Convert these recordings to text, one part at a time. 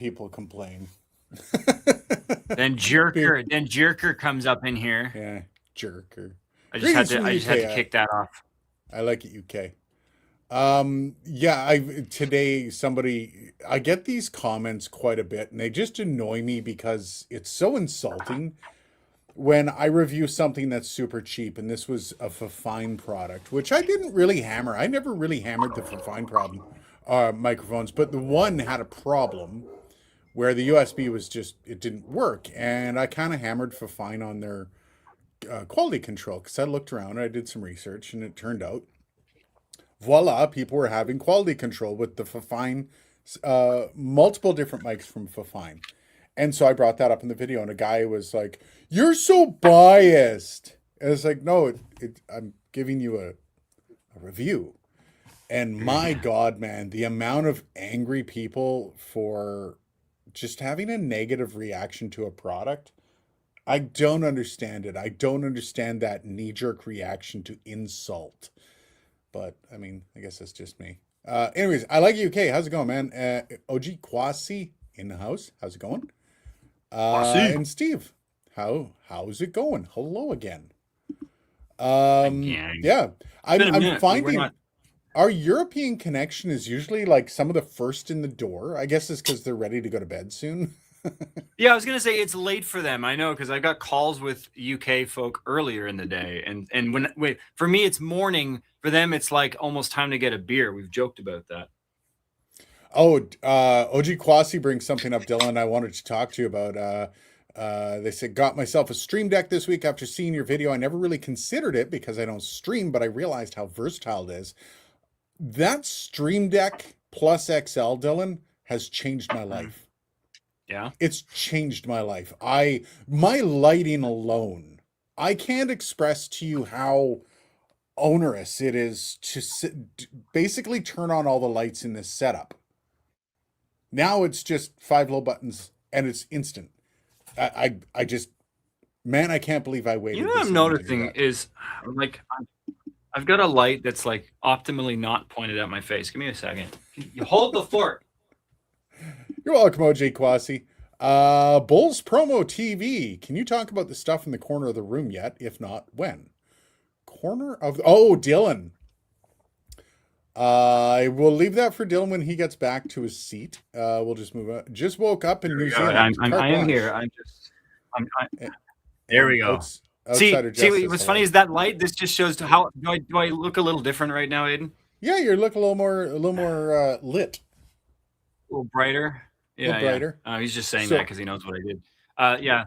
people complain. Then Be- Jerker comes up in here. yeah, jerker. I just had Greetings to from the I just had to UK. kick that off. I like it, UK. Yeah, I today somebody I get these comments quite a bit, and they just annoy me because it's so insulting when I review something that's super cheap, and this was a Fifine product, which I didn't really hammer. I never really hammered the Fifine problem microphones, but the one had a problem where the USB was just it didn't work, and I kind of hammered Fifine on their quality control because I looked around and I did some research, and it turned out, voila, people were having quality control with the Fifine, multiple different mics from Fifine. And so I brought that up in the video, and a guy was like, "You're so biased." And it's like, no, I'm giving you a review. And my God, man, the amount of angry people for just having a negative reaction to a product, I don't understand it. I don't understand that knee jerk reaction to insult. But I mean, I guess that's just me. Anyways, I like UK. How's it going, man? OG Kwasi in the house. How's it going? Posse And Steve, how's it going? Hello again. again. Yeah, It's been a I'm minute. We're finding not. our European connection is usually like some of the first in the door. I guess it's because they're ready to go to bed soon. Yeah, I was gonna say it's late for them. I know because I got calls with UK folk earlier in the day, and when wait for me it's morning. For them, it's like almost time to get a beer. We've joked about that. Oh, OG Kwasi brings something up, Dylan. I wanted to talk to you about. They said, got myself a Stream Deck this week after seeing your video. I never really considered it because I don't stream, but I realized how versatile it is. That Stream Deck Plus XL, Dylan, has changed my Mm. life. Yeah. It's changed my life. My lighting alone, I can't express to you how onerous it is to basically turn on all the lights in this setup. Now it's just five little buttons and it's instant. I just, man, I can't believe I You know waited what this I'm long to do noticing that. is like I've got a light that's like optimally not pointed at my face. Give me a second. You hold the fork. You're welcome, OJ Kwasi. Bulls Promo TV. Can you talk about the stuff in the corner of the room yet? If not, when? Corner of oh, Dylan. I will leave that for Dylan when he gets back to his seat. We'll just move on. Just woke up in There we New go. Zealand. Carte I am here. blanche. I'm just. There And we go. outsider See, justice. what's funny Hello. is that light. This just shows how do I look a little different right now, Aiden? Yeah, you look a little more lit, A little brighter. a little Yeah, yeah. brighter. He's just saying that So because he knows what I did. Yeah.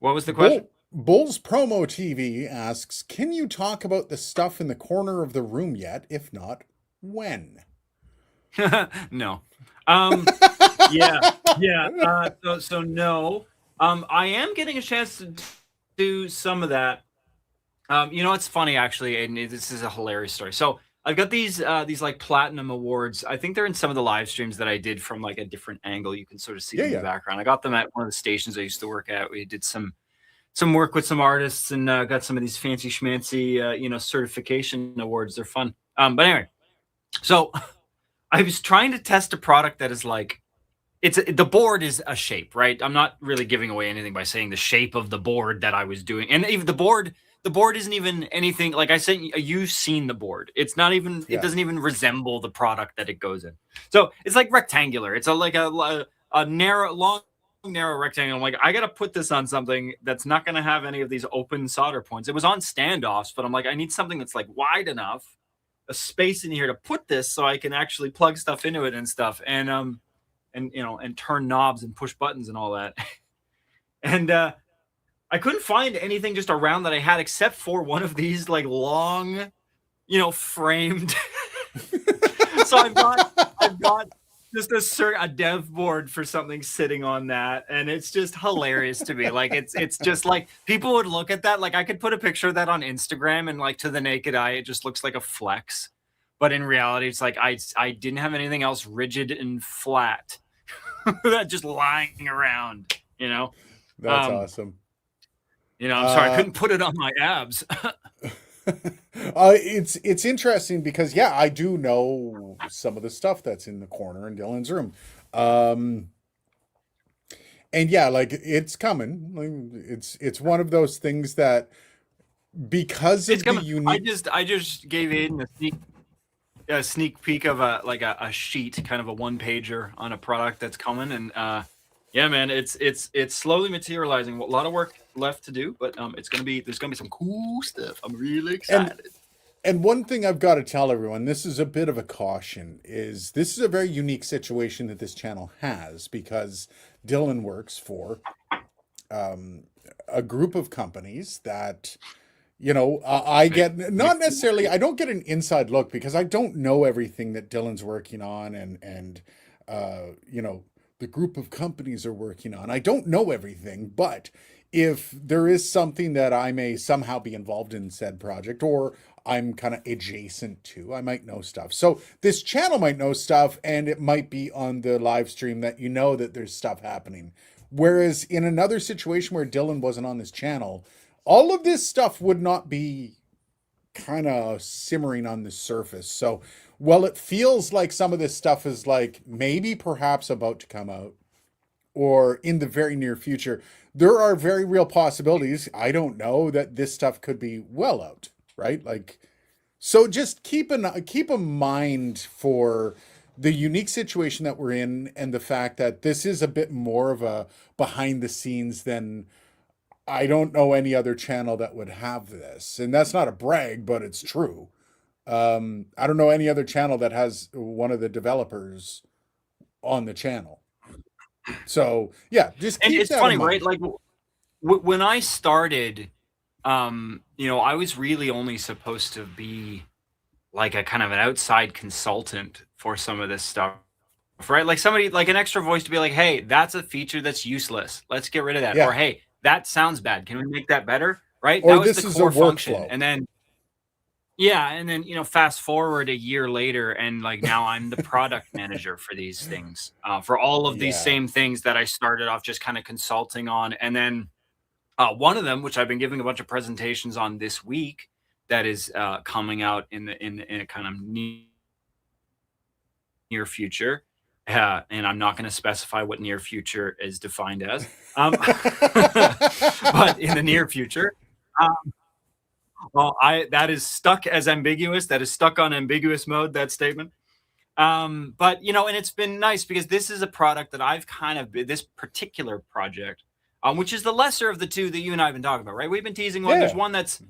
What was the question? Bulls Promo TV asks, can you talk about the stuff in the corner of the room yet? If not, when? No. Yeah, yeah. So no. I am getting a chance to do some of that. You know, it's funny actually, and this is a hilarious story. So I've got these like platinum awards. I think they're in some of the live streams that I did from like a different angle. You can sort of see Yeah, them in the yeah. background. I got them at one of the stations I used to work at. We did some work with some artists and got some of these fancy schmancy certification awards. They're fun. But anyway, so I was trying to test a product that is like the board is a shape, right? I'm not really giving away anything by saying the shape of the board that I was doing, and even the board isn't even anything like I said. You've seen the board; it's not even. It Yeah. doesn't even resemble the product that it goes in. So it's like rectangular. It's like a narrow, long, narrow rectangle. I'm like, I got to put this on something that's not going to have any of these open solder points. It was on standoffs, but I'm like, I need something that's like wide enough, a space in here to put this so I can actually plug stuff into it and stuff. And turn knobs and push buttons and all that. And I couldn't find anything just around that I had except for one of these like long, framed. So I've got just a dev board for something sitting on that, and it's just hilarious to me. Like it's just like people would look at that. Like I could put a picture of that on Instagram, and like to the naked eye, it just looks like a flex. But in reality, it's like I didn't have anything else rigid and flat that just lying around, That's Um, awesome. I'm sorry, I couldn't put it on my abs. It's interesting because yeah, I do know some of the stuff that's in the corner in Dylan's room. Um, And yeah, like it's coming. Like, it's one of those things that because It's of the coming. I unique. just I just gave Aiden a sneak peek of a sheet, kind of a one pager on a product that's coming, and yeah, man, it's slowly materializing. A lot of work left to do, but it's gonna be there's gonna be some cool stuff. I'm really and excited. and one thing I've got to tell everyone, this is a bit of a caution, is this is a very unique situation that this channel has because Dylan works for um, a group of companies that, I Make, get make, not necessarily, I don't get an inside look because I don't know everything that Dylan's working on and the group of companies are working on. I don't know everything, but if there is something that I may somehow be involved in said project or I'm kind of adjacent to, I might know stuff. So this channel might know stuff and it might be on the live stream that that there's stuff happening. Whereas in another situation where Dylan wasn't on this channel, all of this stuff would not be kind of simmering on the surface. So, while it feels like some of this stuff is like maybe perhaps about to come out or in the very near future, there are very real possibilities. I don't know that this stuff could be well out, right? Like, so just keep a mind for the unique situation that we're in and the fact that this is a bit more of a behind the scenes than I don't know any other channel that would have this. And that's not a brag, but it's true. I don't know any other channel that has one of the developers on the channel. So yeah, just and keep it's that in funny, right? mind. Like when I started, I was really only supposed to be like a kind of an outside consultant for some of this stuff, right? Like somebody like an extra voice to be like, hey, that's a feature that's useless. Let's get rid of that. Or Yeah. hey, that sounds bad. Can we make that better? Right? That Or was the this is a core function. workflow. And then yeah, and then fast forward a year later, and like now I'm the product manager for these things, for all of these Yeah. same things that I started off just kind of consulting on, and then one of them, which I've been giving a bunch of presentations on this week, that is coming out in a kind of near future. And I'm not going to specify what near future is defined as, but in the near future. Um, well, I that is stuck as ambiguous. That is stuck on ambiguous mode. That statement. But and it's been nice because this is a product that I've kind of this particular project, which is the lesser of the two that you and I have been talking about, right? We've been teasing one. There's Yeah. one that's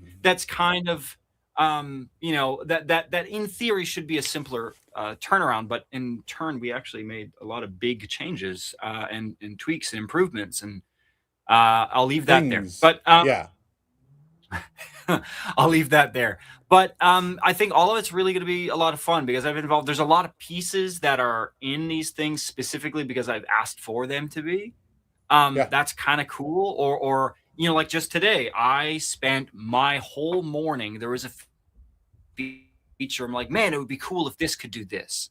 kind of that in theory should be a simpler turnaround, but in turn we actually made a lot of big changes and tweaks and improvements, and I'll leave that there. Things. But Yeah. I'll leave that there. But I think all of it's really going to be a lot of fun because I've been involved. There's a lot of pieces that are in these things specifically because I've asked for them to be. Yeah. That's kind of cool. Or like just today, I spent my whole morning. There was a feature. I'm like, man, it would be cool if this could do this.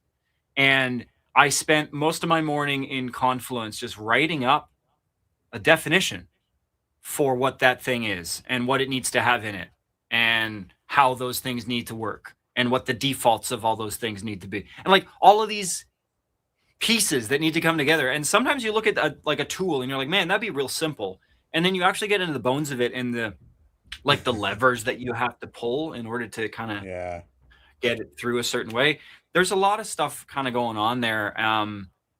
And I spent most of my morning in Confluence just writing up a definition for what that thing is and what it needs to have in it and how those things need to work and what the defaults of all those things need to be. And like all of these pieces that need to come together. And sometimes you look at a tool and you're like, man, that'd be real simple. And then you actually get into the bones of it and the levers that you have to pull in order to kind of Yeah. get it through a certain way. There's a lot of stuff kind of going on there.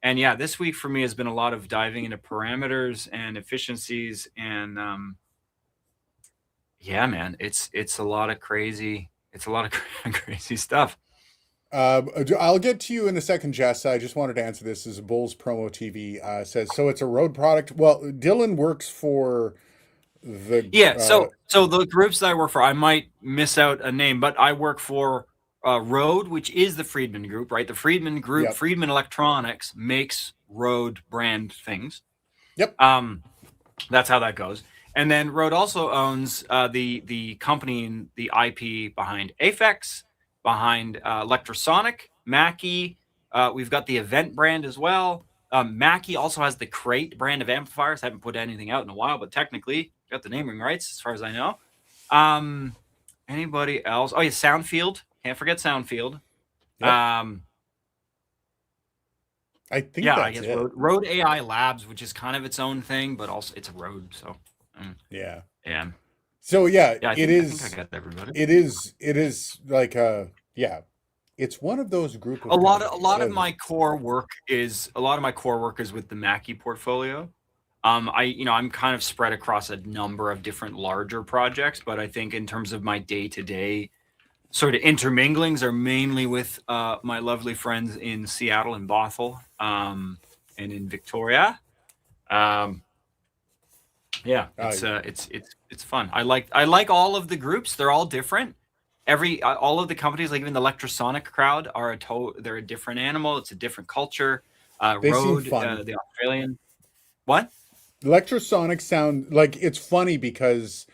And yeah, this week for me has been a lot of diving into parameters and efficiencies and yeah, man, it's a lot of crazy crazy stuff. I'll get to you in a second, Jess. I just wanted to answer this as Bulls Promo TV says. So it's a road product. Well, Dylan works for the. Yeah, so the groups that I work for, I might miss out a name, but I work for Rode, which is the Friedman Group, right? The Friedman Group, Yep. Friedman Electronics makes Rode brand things. Yep. That's how that goes. And then Rode also owns the company and the IP behind Aphex, behind Electrosonic, Mackie. We've got the Event brand as well. Mackie also has the Crate brand of amplifiers. Haven't put anything out in a while, but technically got the naming rights as far as I know. Anybody else? Oh yeah, Soundfield. Can't forget Soundfield. Yep. I think Yeah, I that's guess it. Road AI Labs, which is kind of its own thing, but also it's a Rode. So, mm, Yeah. yeah, So yeah, yeah. I think I got everybody. it is like yeah, it's one of those group A of lot of a companies. lot of my core work is with the Mackie portfolio. I'm kind of spread across a number of different larger projects, but I think in terms of my day to day sort of interminglings are mainly with my lovely friends in Seattle and Bothell, and in Victoria. Um, yeah, I it's fun. I like all of the groups. They're all different. All of the companies, like even the Electrosonic crowd, they're a different animal. It's a different culture. They seem Rode, fun. the Australian. What? Electrosonic sound like it's funny because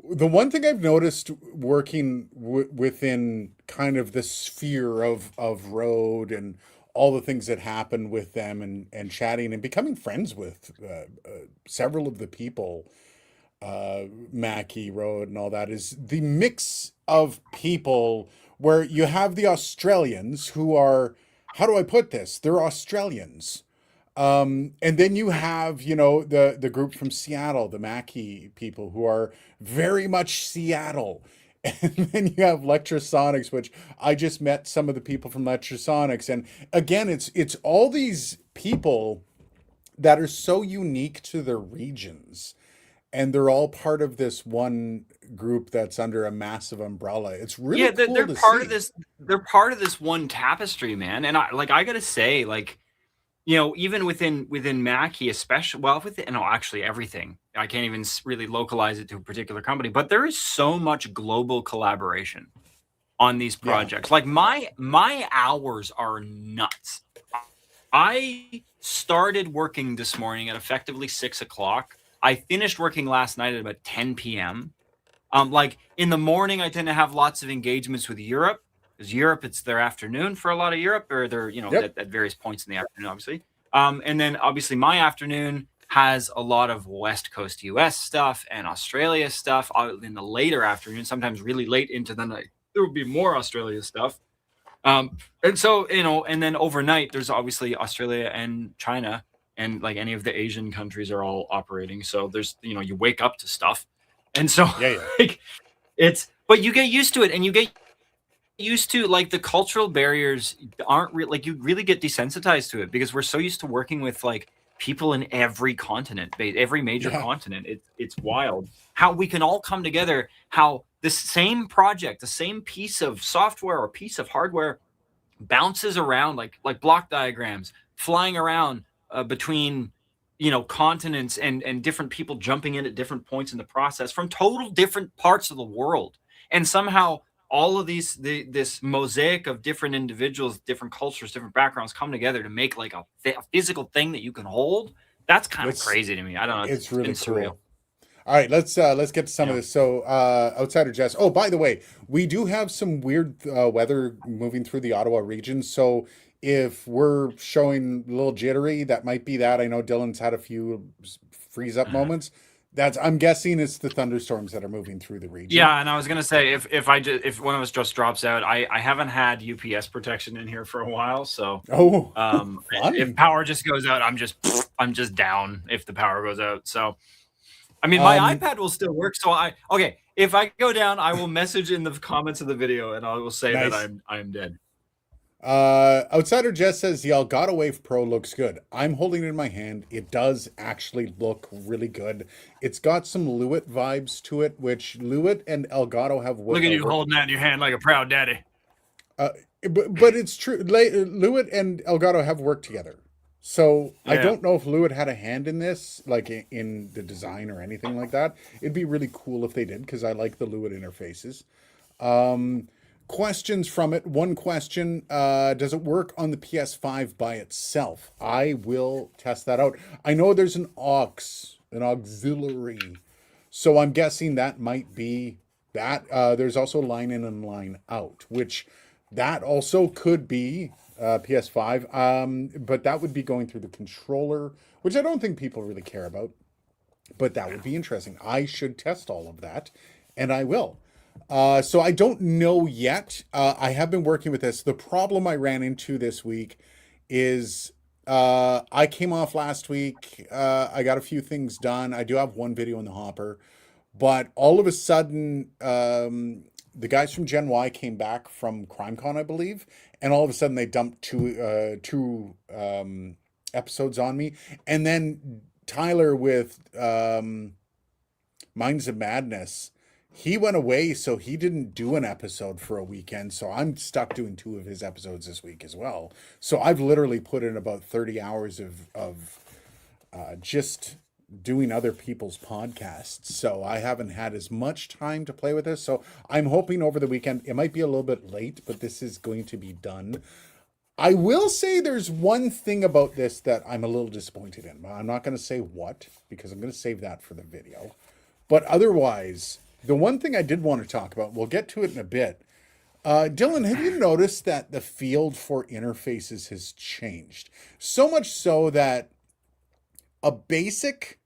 the one thing I've noticed working within kind of the sphere of road and all the things that happen with them and chatting and becoming friends with several of the people, Mackie Road and all that, is the mix of people where you have the Australians who are, how do I put this? They're Australians. And then you have, the group from Seattle, the Mackie people, who are very much Seattle. And then you have Lectrosonics, which I just met some of the people from Lectrosonics. And again, it's all these people that are so unique to their regions. And they're all part of this one group that's under a massive umbrella. It's really Yeah, cool they're to part of see. this. They're part of this one tapestry, man. And I gotta say, like, even within Mackie, especially, well, within, no, actually everything. I can't even really localize it to a particular company, but there is so much global collaboration on these Yeah. projects. Like my hours are nuts. I started working this morning at effectively 6 o'clock. I finished working last night at about 10 p.m. Like in the morning, I tend to have lots of engagements with Europe, because Europe, it's their afternoon for a lot of Europe, or they're, Yep. at various points in the afternoon, obviously. And then obviously my afternoon has a lot of West Coast US stuff and Australia stuff in the later afternoon, sometimes really late into the night. There will be more Australia stuff. And so, and then overnight, there's obviously Australia and China, and like any of the Asian countries are all operating. So there's, you wake up to stuff. And so, Yeah. Yeah. like, but you get used to it, and you get used to, like, the cultural barriers aren't real. Like, you really get desensitized to it because we're so used to working with, like, people in every continent, every major Yeah. continent. It's wild how we can all come together, how this same project, the same piece of software or piece of hardware bounces around like block diagrams, flying around between continents, and different people jumping in at different points in the process from total different parts of the world, and somehow all of this mosaic of different individuals, different cultures, different backgrounds come together to make like a physical thing that you can hold. That's kind of It's crazy to me. I don't know. it's It's been really surreal. cool. All right, let's get to some of Yeah. this. So, Outsider Jess. Oh, by the way, we do have some weird weather moving through the Ottawa region. So, if we're showing a little jittery, that might be that. I know Dylan's had a few freeze up moments. That's I'm guessing it's the thunderstorms that are moving through the region. Yeah, and I was gonna say, if one of us just drops out, I haven't had UPS protection in here for a while, so Oh, if fun. power just goes out, I'm just down if the power goes out. So I mean, my Um, iPad will still work. So okay, if I go down, I will message in the comments of the video, and I will say that nice. I'm dead. Outsider Jess says the Elgato Wave Pro looks good. I'm holding it in my hand. It does actually look really good. It's got some Lewitt vibes to it, which Lewitt and Elgato have Look at you worked. holding that in your hand like a proud daddy. Uh, but it's true. Lewitt and Elgato have worked together. So I Yeah. don't know if Lewitt had a hand in this, like in the design or anything like that. It'd be really cool if they did, because I like the Lewitt interfaces. Um, Questions from it. One question: does it work on the PS5 by itself? I will test that out. I know there's an auxiliary, so I'm guessing that might be that. There's also line in and line out, which that also could be PS5. But that would be going through the controller, which I don't think people really care about. But that would be interesting. I should test all of that, and I will. So I don't know yet. I have been working with this. The problem I ran into this week is I came off last week. I got a few things done. I do have one video in the hopper, but all of a sudden, the guys from Gen Y came back from CrimeCon, I believe, and all of a sudden they dumped two episodes on me, and then Tyler with Minds of Madness. He went away, so he didn't do an episode for a weekend. So I'm stuck doing two of his episodes this week as well. So I've literally put in about 30 hours of just doing other people's podcasts. So I haven't had as much time to play with this. So I'm hoping over the weekend, it might be a little bit late, but this is going to be done. I will say there's one thing about this that I'm a little disappointed in. I'm not going to say what, because I'm going to save that for the video. But otherwise, the one thing I did want to talk about, we'll get to it in a bit. Dylan, have you noticed that the field for interfaces has changed? So much so that a basic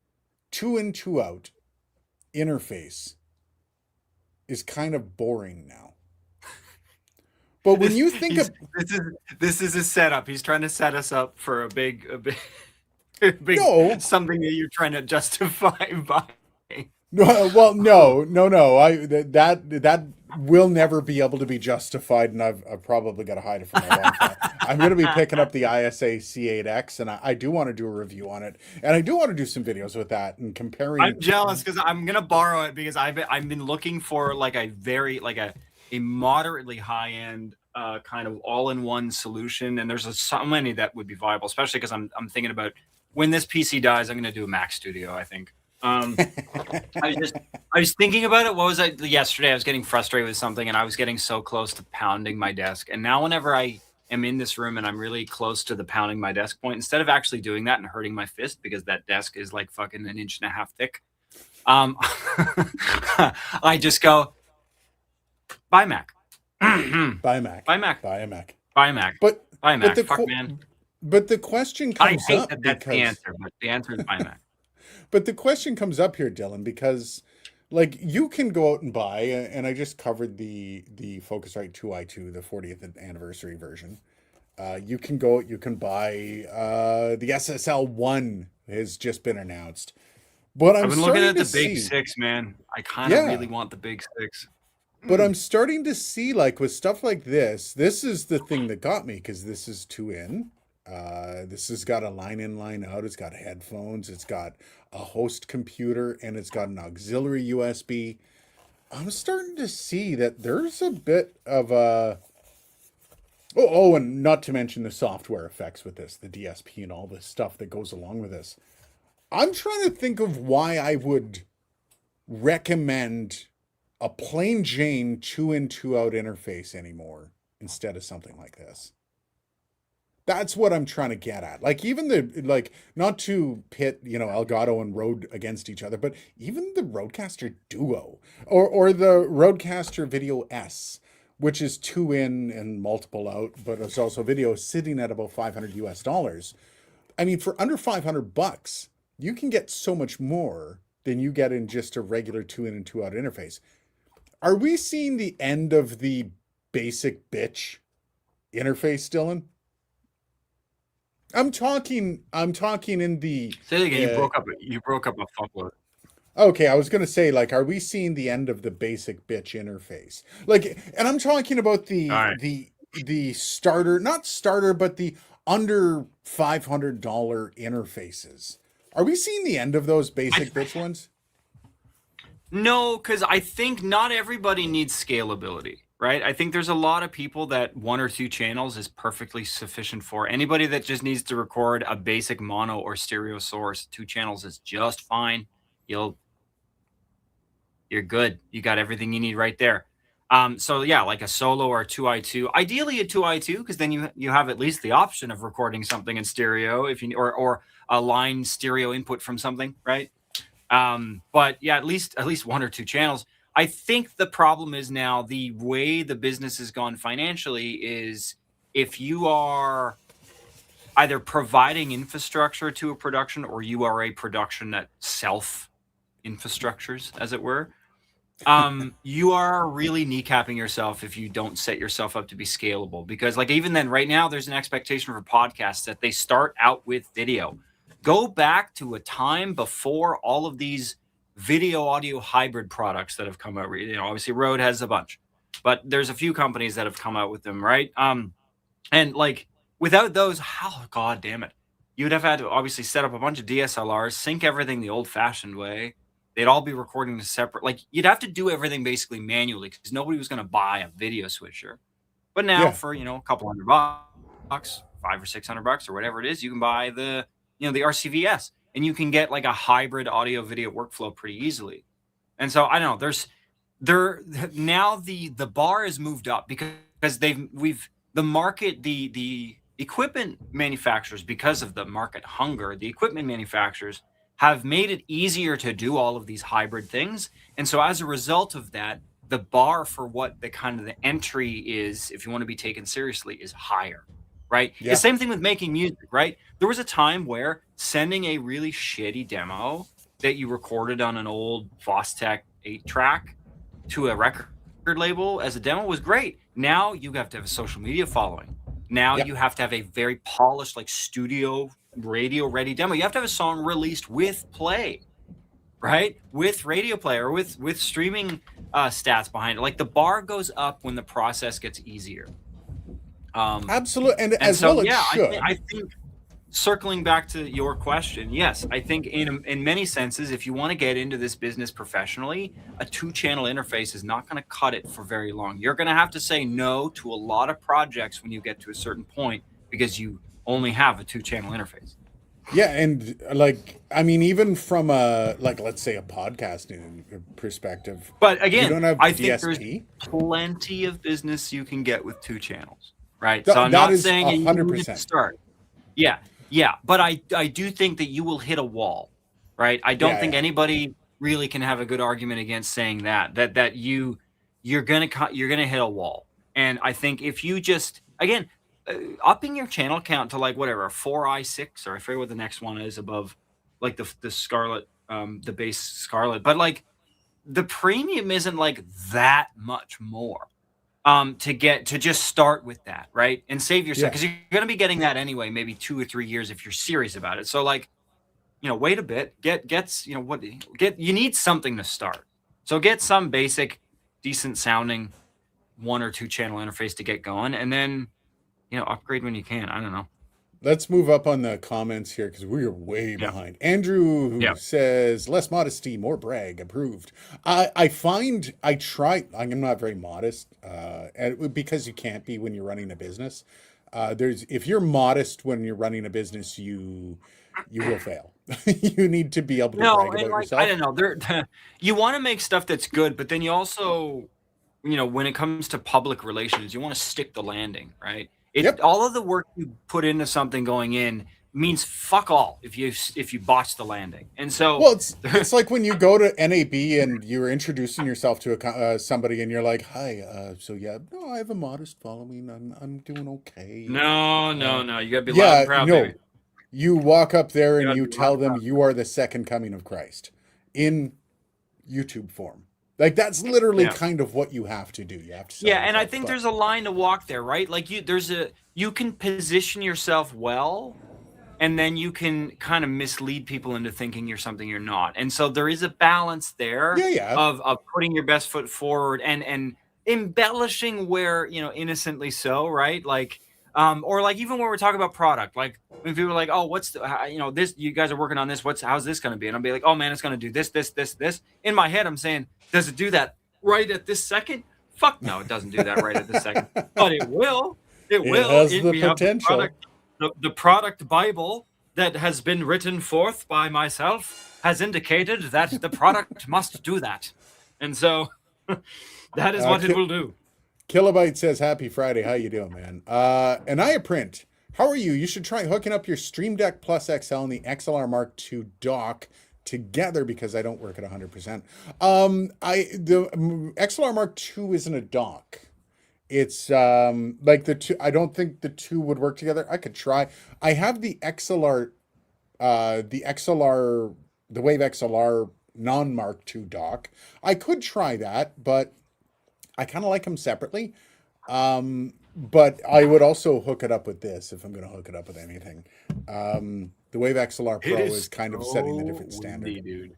2-in 2-out interface is kind of boring now. But when you think of this is a setup. He's trying to set us up for a big No. something that you're trying to justify by. Well, no. That will never be able to be justified, and I've probably got to hide it from my wife. I'm going to be picking up the ISA C8X, and I do want to do a review on it, and I do want to do some videos with that and comparing. I'm jealous because I'm going to borrow it because I've been looking for like a moderately high end kind of all-in-one solution, and there's so many that would be viable, especially because I'm thinking about when this PC dies, I'm going to do a Mac Studio, I think. I was thinking about it. What was I yesterday? I was getting frustrated with something, and I was getting so close to pounding my desk. And now, whenever I am in this room and I'm really close to the pounding my desk point, instead of actually doing that and hurting my fist because that desk is like fucking 1.5 inches thick, I just go, buy Mac, Buy Mac, buy Mac, buy a Mac, buy Mac, but buy Mac. the Fuck man. But the question I comes hate up that that's the because answer, but the answer is buy Mac. But the question comes up here, Dylan, because like you can go out and buy, and I just covered the Focusrite 2i2, the 40th anniversary version. You can go, you can buy the SSL 1 has just been announced. But I've been looking at the starting to Big see, Six, man. I kind of yeah, really want the Big Six. but I'm starting to see like with stuff like this is the thing that got me because this is 2-in. This has got a line in, line out. It's got headphones. It's got a host computer, and it's got an auxiliary USB. I'm starting to see that there's a bit of a and not to mention the software effects with this, the DSP and all this stuff that goes along with this. I'm trying to think of why I would recommend a plain Jane 2-in 2-out interface anymore instead of something like this. That's what I'm trying to get at. Like even not to pit, Elgato and Rode against each other, but even the Rodecaster Duo or the Rodecaster Video S, which is 2-in and multiple out, but it's also video sitting at about $500. I mean, for under $500, you can get so much more than you get in just a regular 2-in and 2-out interface. Are we seeing the end of the basic bitch interface, Dylan? I'm talking in the Say it again. You broke up a fuckload. Okay, I was going to say like are we seeing the end of the basic bitch interface? Like and I'm talking about All right. the starter, not starter, but the under $500 interfaces. Are we seeing the end of those basic bitch ones? No, because I think not everybody needs scalability, right? I think there's a lot of people that 1 or 2 channels is perfectly sufficient for. Anybody that just needs to record a basic mono or stereo source, 2 channels is just fine. You're good. You got everything you need right there. So yeah, like a solo or a 2i2, ideally a 2i2, because then you have at least the option of recording something in stereo if you or a line stereo input from something, right? But yeah, at least 1 or 2 channels. I think the problem is now the way the business has gone financially is if you are either providing infrastructure to a production or you are a production that self infrastructures, as it were. You are really kneecapping yourself if you don't set yourself up to be scalable. Because, like, even then, right now, there's an expectation for podcasts that they start out with video. Go back to a time before all of these video audio hybrid products that have come out. You know, obviously, Rode has a bunch, but there's a few companies that have come out with them, right? And like, without those, how, god damn it, you would have had to obviously set up a bunch of DSLRs, sync everything the old-fashioned way. They'd all be recording to separate. Like, you'd have to do everything basically manually because nobody was going to buy a video switcher. But now, Yeah. for a couple $100, $500 or $600 or whatever it is, you can buy the RCVS, and you can get like a hybrid audio video workflow pretty easily. And so I don't know. There now the bar is moved up because the market, the equipment manufacturers, because of the market hunger, the equipment manufacturers have made it easier to do all of these hybrid things. And so as a result of that, the bar for what the kind of the entry is, if you want to be taken seriously, is higher, right? Yeah. The same thing with making music, right? There was a time where sending a really shitty demo that you recorded on an old Fostech 8-track to a record label as a demo was great. Now you have to have a social media following. Now Yep. you have to have a very polished, like, studio radio ready demo. You have to have a song released with play, right? With radio play or with streaming stats behind it. Like, the bar goes up when the process gets easier. Absolutely. And as so, well it yeah, should. I think circling back to your question, yes, I think in many senses, if you want to get into this business professionally, a 2-channel interface is not going to cut it for very long. You're going to have to say no to a lot of projects when you get to a certain point because you only have a 2-channel interface. Yeah, and like, I mean, even from a, like, let's say a podcasting perspective, But you again, don't have I think there's DSP. plenty of business you can get with 2 channels, right? Th- So I'm that not is saying you need to 100%. start. Yeah, but I do think that you will hit a wall, right? I don't think anybody really can have a good argument against saying that you're gonna hit a wall. And I think if you just, again, upping your channel count to, like, whatever, 4i6, or I forget what the next one is above, like, the Scarlett, the base Scarlett, but like the premium isn't like that much more to just start with that, right? And save yourself, because you're going to be getting that anyway, maybe 2 or 3 years if you're serious about it. So, like, wait a bit, you need something to start. So get some basic, decent sounding 1 or 2 channel interface to get going, and then, upgrade when you can. I don't know. Let's move up on the comments here because we are way behind. Andrew who says, less modesty, more brag, approved. I find I'm not very modest, because you can't be when you're running a business. If you're modest when you're running a business, you will fail. You need to be able to brag about yourself. I don't know. You want to make stuff that's good, but then you also, when it comes to public relations, you want to stick the landing, right? All of the work you put into something going in means fuck all if you botch the landing. And so, well, it's like when you go to NAB and you're introducing yourself to somebody and you're like, hi, so yeah, no, I have a modest following. I'm doing okay. No, you gotta be loud and proud, baby. You walk up there and you tell them you are the second coming of Christ in YouTube form. Like, that's literally kind of what you have to do. You have to. And I think there's a line to walk there, right? Like, you can position yourself well, and then you can kind of mislead people into thinking you're something you're not. And so there is a balance there of putting your best foot forward and embellishing where, innocently so, right? Like, or like, even when we're talking about product, like when people are like, oh, what's this, you guys are working on this, how's this going to be? And I'll be like, oh man, it's going to do this. In my head, I'm saying, does it do that right at this second? Fuck no, it doesn't do that right at this second. But it will. It will. Has the potential. The product Bible that has been written forth by myself has indicated that the product must do that. And so that is what it will do. Kilobyte says, happy Friday. How you doing, man? Anaya Print, how are you? You should try hooking up your Stream Deck Plus XL and the XLR Mark II dock together because I don't work at 100%. The XLR Mark II isn't a dock. It's like the two. I don't think the two would work together. I could try. I have the XLR, the Wave XLR non-Mark II dock. I could try that, but I kind of like them separately. But I would also hook it up with this if I'm going to hook it up with anything. The Wave XLR It Pro is is kind of setting the so different standard. windy, dude.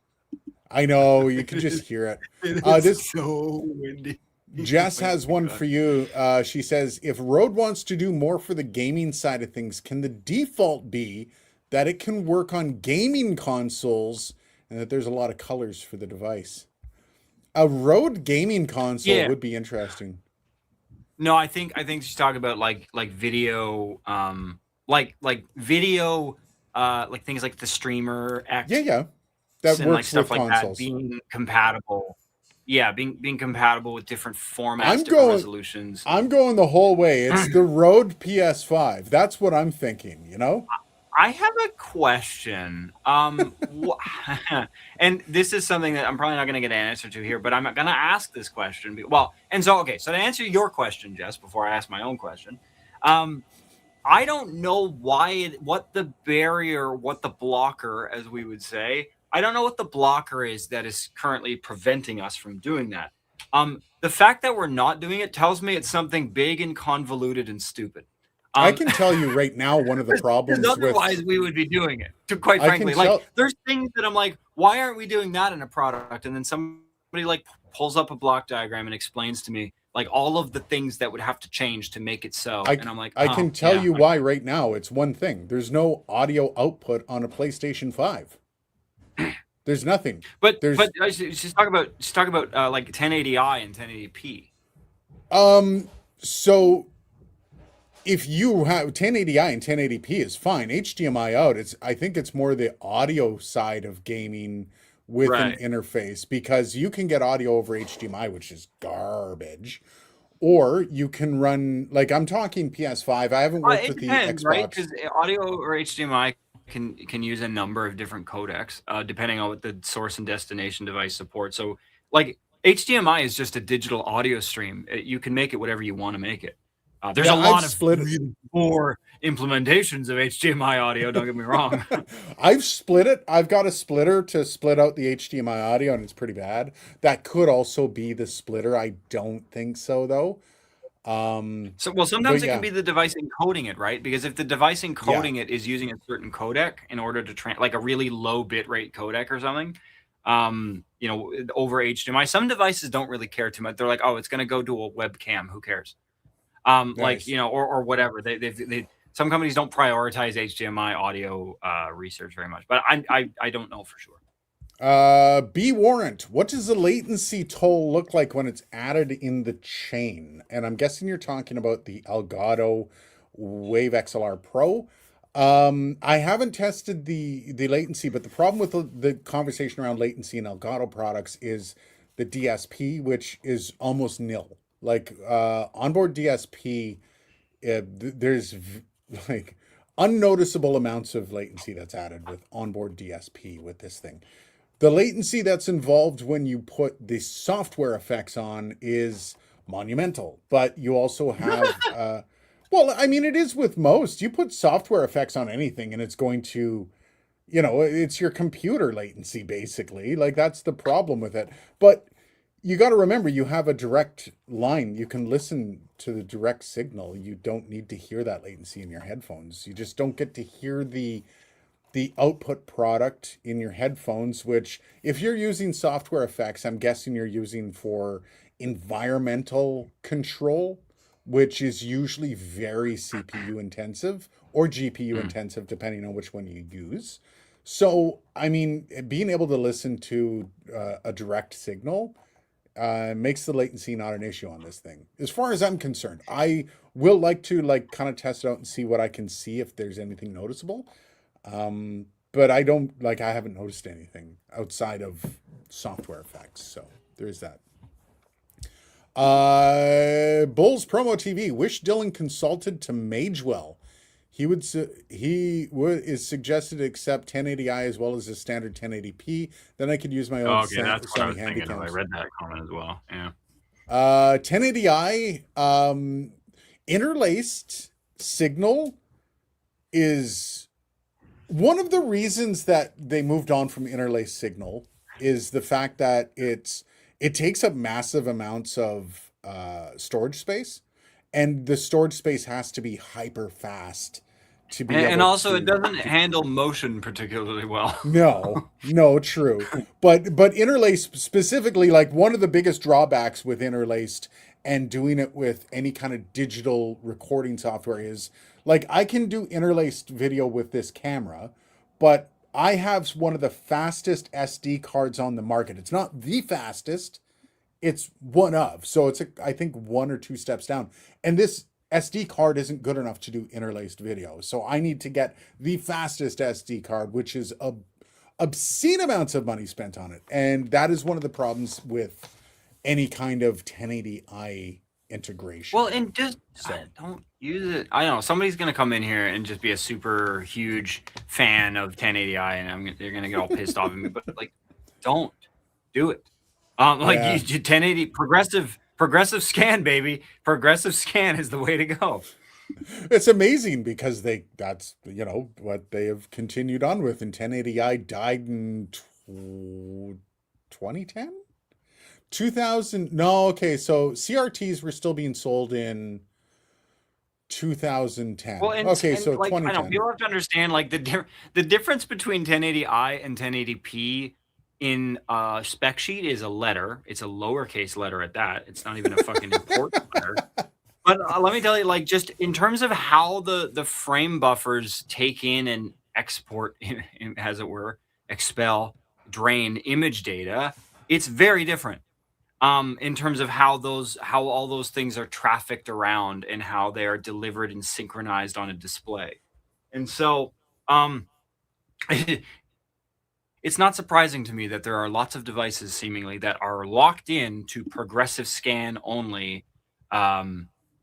I know, you can just hear it. It This is so windy. Jess Oh has my one God. for you. She says, if Rode wants to do more for the gaming side of things, can the default be that it can work on gaming consoles and that there's a lot of colors for the device? A Rode gaming console Yeah. would be interesting. No, I think she's talking about like video, like video, like things like the Streamer X Yeah. That and like works stuff with like that consoles. being compatible. Yeah, being compatible with different formats, I'm different going resolutions. I'm going the whole way. It's the Rode PS5. That's what I'm thinking, you know? I have a question. And this is something that I'm probably not going to get an answer to here, but I'm going to ask this question. Well, and so okay, so to answer your question, Jess, before I ask my own question, I don't know what the barrier, what the blocker, as we would say. I don't know what the blocker is that is currently preventing us from doing that. The fact that we're not doing it tells me it's something big and convoluted and stupid. I can tell you right now one of the problems Because with otherwise we would be doing it. To quite I can frankly, like tell there's things that I'm like, why aren't we doing that in a product? And then somebody like pulls up a block diagram and explains to me like all of the things that would have to change to make it so. I And I'm like, I oh, can tell yeah. you why right now. It's one thing. There's no audio output on a PlayStation 5. There's nothing. But There's she's talking about like 1080i and 1080p. So if you have 1080i and 1080p is fine. HDMI out, I think it's more the audio side of gaming with Right. an interface, because you can get audio over HDMI, which is garbage. Or you can run, like, I'm talking PS5. I haven't worked It with the depends, right? Xbox. Because audio or HDMI can use a number of different codecs, depending on what the source and destination device supports. So, like HDMI is just a digital audio stream. You can make it whatever you want to make it. There's Yeah, a I've lot of split it. really poor implementations of HDMI audio. Don't get me wrong. I've split it. I've got a splitter to split out the HDMI audio, and it's pretty bad. That could also be the splitter. I don't think so, though. So, well, But sometimes it can yeah, be the device encoding it, right? Because if the device yeah, encoding it is using a certain codec in order to like a really low bitrate codec or something, over HDMI, some devices don't really care too much. They're like, oh, it's going to go to a webcam. Who cares? Like nice. or whatever. They some companies don't prioritize HDMI audio research very much, but I don't know for sure. B Warrant. What does the latency toll look like when it's added in the chain? And I'm guessing you're talking about the Elgato Wave XLR Pro. I haven't tested the latency, but the problem with the conversation around latency in Elgato products is the DSP, which is almost nil. Like onboard DSP, there's like unnoticeable amounts of latency that's added with onboard DSP with this thing. The latency that's involved when you put the software effects on is monumental, but you also have well, I mean, it is with most. You put software effects on anything and it's going to, it's your computer latency basically. Like, that's the problem with it. But you got to remember, you have a direct line. You can listen to the direct signal. You don't need to hear that latency in your headphones. You just don't get to hear the output product in your headphones, which, if you're using software effects, I'm guessing you're using for environmental control, which is usually very CPU intensive or GPU Hmm. intensive, depending on which one you use. So, I mean, being able to listen to a direct signal makes the latency not an issue on this thing. As far as I'm concerned, I will like to kind of test it out and see what I can see if there's anything noticeable. But I haven't noticed anything outside of software effects. So there's that. Bulls Promo TV. Wish Dylan consulted to Magewell. Is suggested to accept 1080i as well as the standard 1080p. Then I could use my own Okay, that's what I was Sony handy thinking of. I cams. read that comment as well. Yeah. 1080i interlaced signal is one of the reasons that they moved on from interlaced signal is the fact that it takes up massive amounts of storage space, and the storage space has to be hyper fast to be And able also, it to doesn't handle motion particularly well. no, no, true. But interlaced specifically, like one of the biggest drawbacks with interlaced and doing it with any kind of digital recording software is like I can do interlaced video with this camera, but I have one of the fastest SD cards on the market. It's not the fastest, it's one of. So it's I think one or two steps down. And this SD card isn't good enough to do interlaced video. So I need to get the fastest SD card, which is obscene amounts of money spent on it. And that is one of the problems with any kind of 1080i integration. Well, and just So don't use it. I don't know. Somebody's gonna come in here and just be a super huge fan of 1080i, and they're gonna get all pissed off at me. But like, don't do it. Like yeah, you 1080 progressive scan, baby. Progressive scan is the way to go. it's amazing because that's what they have continued on with. And 1080i died in 2010, 2000. No, okay, so CRTs were still being sold in 2010. Well, Okay, and so like I know 2010. people have to understand like the difference between 1080i and 1080p in spec sheet is a letter. It's a lowercase letter at that. It's not even a fucking important letter. But let me tell you, like, just in terms of how the frame buffers take in and export, as it were, expel, drain image data, it's very different. In terms of how all those things are trafficked around and how they are delivered and synchronized on a display. And so, it's not surprising to me that there are lots of devices seemingly that are locked in to progressive scan only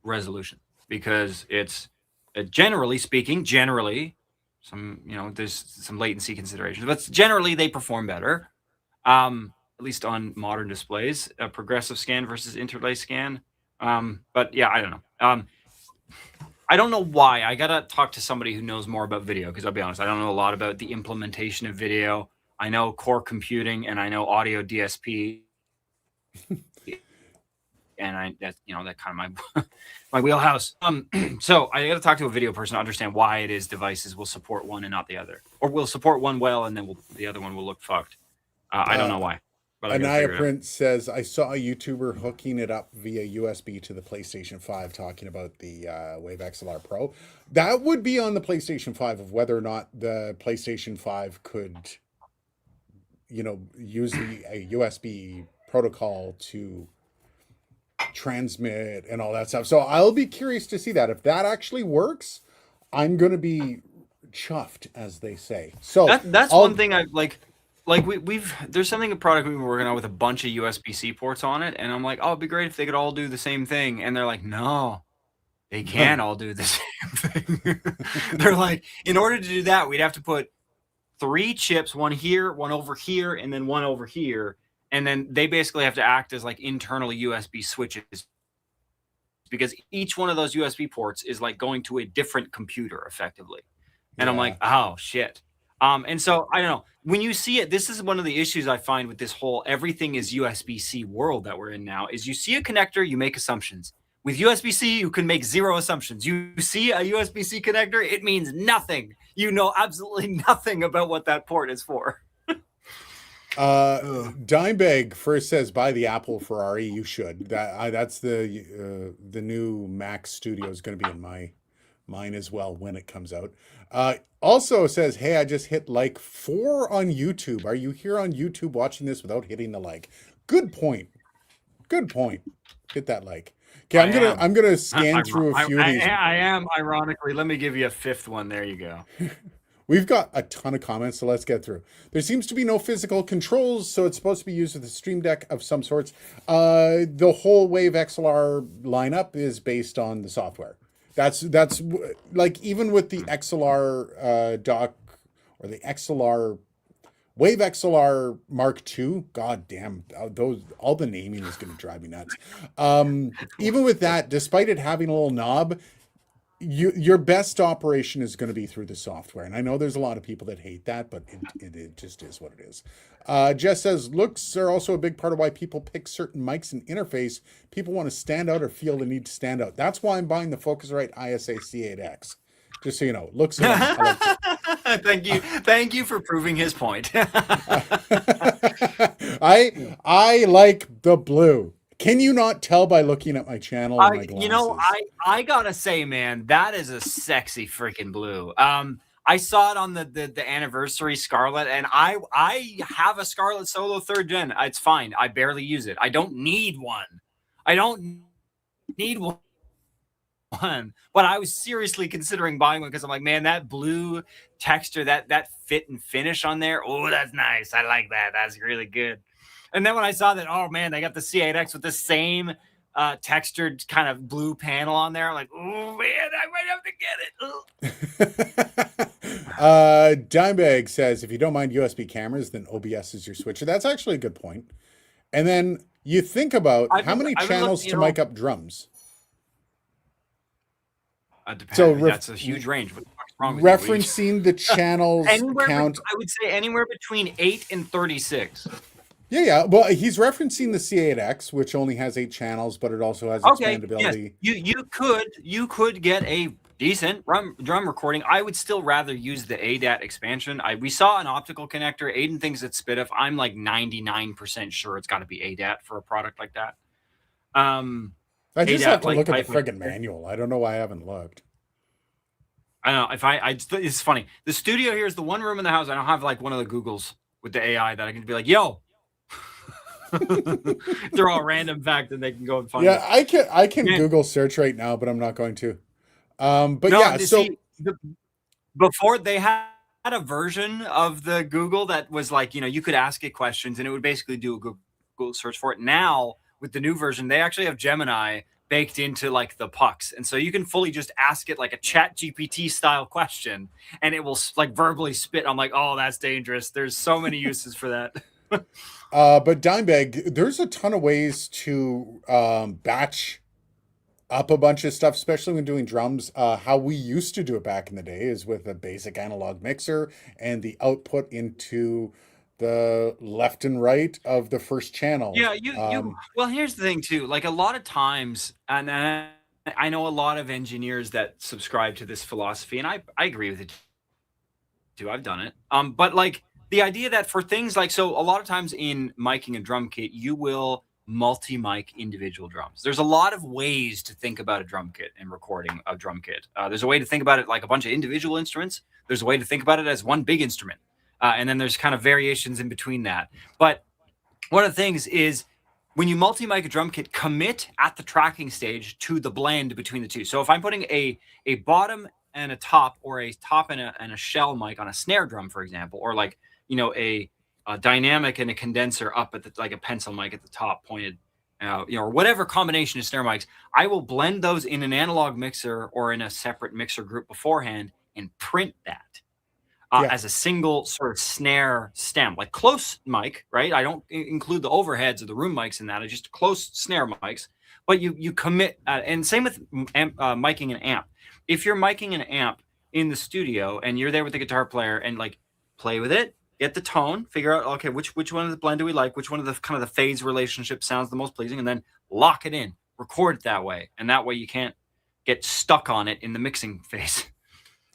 resolution, because it's generally speaking, some there's some latency considerations, but generally they perform better. At least on modern displays, a progressive scan versus interlace scan. But yeah, I don't know. I don't know why. I gotta talk to somebody who knows more about video, because I'll be honest, I don't know a lot about the implementation of video. I know core computing and I know audio DSP, and that's that kind of my my wheelhouse. So I got to talk to a video person to understand why it is devices will support one and not the other, or will support one well and then the other one will look fucked. I don't know why. But Anaya Prince says, I saw a YouTuber hooking it up via USB to the PlayStation 5 talking about the Wave XLR Pro. That would be on the PlayStation 5 of whether or not the PlayStation 5 could, use a USB protocol to transmit and all that stuff. So I'll be curious to see that. If that actually works, I'm going to be chuffed, as they say. So that's one thing I like. Like there's something a product we've been working on with a bunch of USB-C ports on it, and I'm like, oh, it'd be great if they could all do the same thing. And they're like, no, they can't all do the same thing. They're like, in order to do that, we'd have to put 3 chips, one here, one over here, and then one over here. And then they basically have to act as like internal USB switches, because each one of those USB ports is like going to a different computer effectively. And I'm like, oh shit. And so I don't know, when you see it, this is one of the issues I find with this whole everything is USB-C world that we're in now, is you see a connector, you make assumptions. With USB-C, you can make 0 assumptions. You see a USB-C connector, it means nothing. You know absolutely nothing about what that port is for. Dimebag first says, buy the Apple Ferrari. You should. That's the new Mac Studio is going to be in mine as well when it comes out. Also says, hey, I just hit like 4 on YouTube. Are you here on YouTube watching this without hitting the like? Good point. Hit that like. Okay, I'm gonna scan through a few of these. I am, ironically. Let me give you a 5th one. There you go. We've got a ton of comments, so let's get through. There seems to be no physical controls, so it's supposed to be used with a Stream Deck of some sorts. The whole Wave XLR lineup is based on the software. That's like, even with the XLR dock, or the XLR Wave XLR Mark II. God damn, all the naming is going to drive me nuts. Even with that, despite it having a little knob, your best operation is going to be through the software. And I know there's a lot of people that hate that, but it just is what it is. Jess says, looks are also a big part of why people pick certain mics and interface. People want to stand out or feel the need to stand out. That's why I'm buying the Focusrite ISA C8X. Just so you know, looks. Thank you for proving his point. I like the blue. Can you not tell by looking at my channel and my glasses? I gotta say, man, that is a sexy freaking blue. I saw it on the anniversary Scarlett, and I have a Scarlett Solo 3rd gen. It's fine. I barely use it. I don't need one. I don't need one. But I was seriously considering buying one because I'm like, man, that blue texture, that fit and finish on there. Oh, that's nice. I like that. That's really good. And then when I saw that, oh man, they got the C8X with the same textured kind of blue panel on there, I'm like, oh man, I might have to get it. Dimebag says, if you don't mind USB cameras, then OBS is your switcher. That's actually a good point. And then you think about how many channels to mic up drums. So that's a huge range. What's wrong with referencing the channels count? I would say anywhere between 8 and 36. Yeah. Well, he's referencing the C8X, which only has 8 channels, but it also has expandability. Yes. You could get a decent drum recording. I would still rather use the ADAT expansion. We saw an optical connector. Aiden thinks it's SPDIF. I'm like 99% sure it's got to be ADAT for a product like that. I just have to look at the friggin' manual. I don't know why I haven't looked. I don't know. It's funny. The studio here is the one room in the house. I don't have like one of the Googles with the AI that I can be like, yo. They're all random fact and they can go and find it. I can Google search right now, but I'm not going to. Before they had a version of the Google that was like, you could ask it questions and it would basically do a Google search for it. Now with the new version, they actually have Gemini baked into like the pucks. And so you can fully just ask it like a Chat GPT style question and it will like verbally spit. I'm like, oh, that's dangerous. There's so many uses for that. But Dimebag, there's a ton of ways to batch up a bunch of stuff, especially when doing drums. How we used to do it back in the day is with a basic analog mixer and the output into the left and right of the first channel. Yeah, well, here's the thing too. Like a lot of times, and I know a lot of engineers that subscribe to this philosophy, and I agree with it too. I've done it. But like the idea that for things like, so a lot of times in miking a drum kit, you will multi-mic individual drums. There's a lot of ways to think about a drum kit and recording a drum kit. There's a way to think about it like a bunch of individual instruments. There's a way to think about it as one big instrument. And then there's kind of variations in between that. But one of the things is when you multi-mic a drum kit, commit at the tracking stage to the blend between the two. So if I'm putting a bottom and a top, or a top and a shell mic on a snare drum, for example, or like, a dynamic and a condenser up at like a pencil mic at the top pointed, or whatever combination of snare mics, I will blend those in an analog mixer or in a separate mixer group beforehand and print that. As a single sort of snare stem, like close mic, right? I don't include the overheads or the room mics in that. I just close snare mics, but you commit, and same with miking an amp. If you're miking an amp in the studio and you're there with the guitar player and like play with it, get the tone, figure out, okay, which one of the blend do we like? Which one of the kind of the phase relationship sounds the most pleasing? And then lock it in, record it that way. And that way you can't get stuck on it in the mixing phase.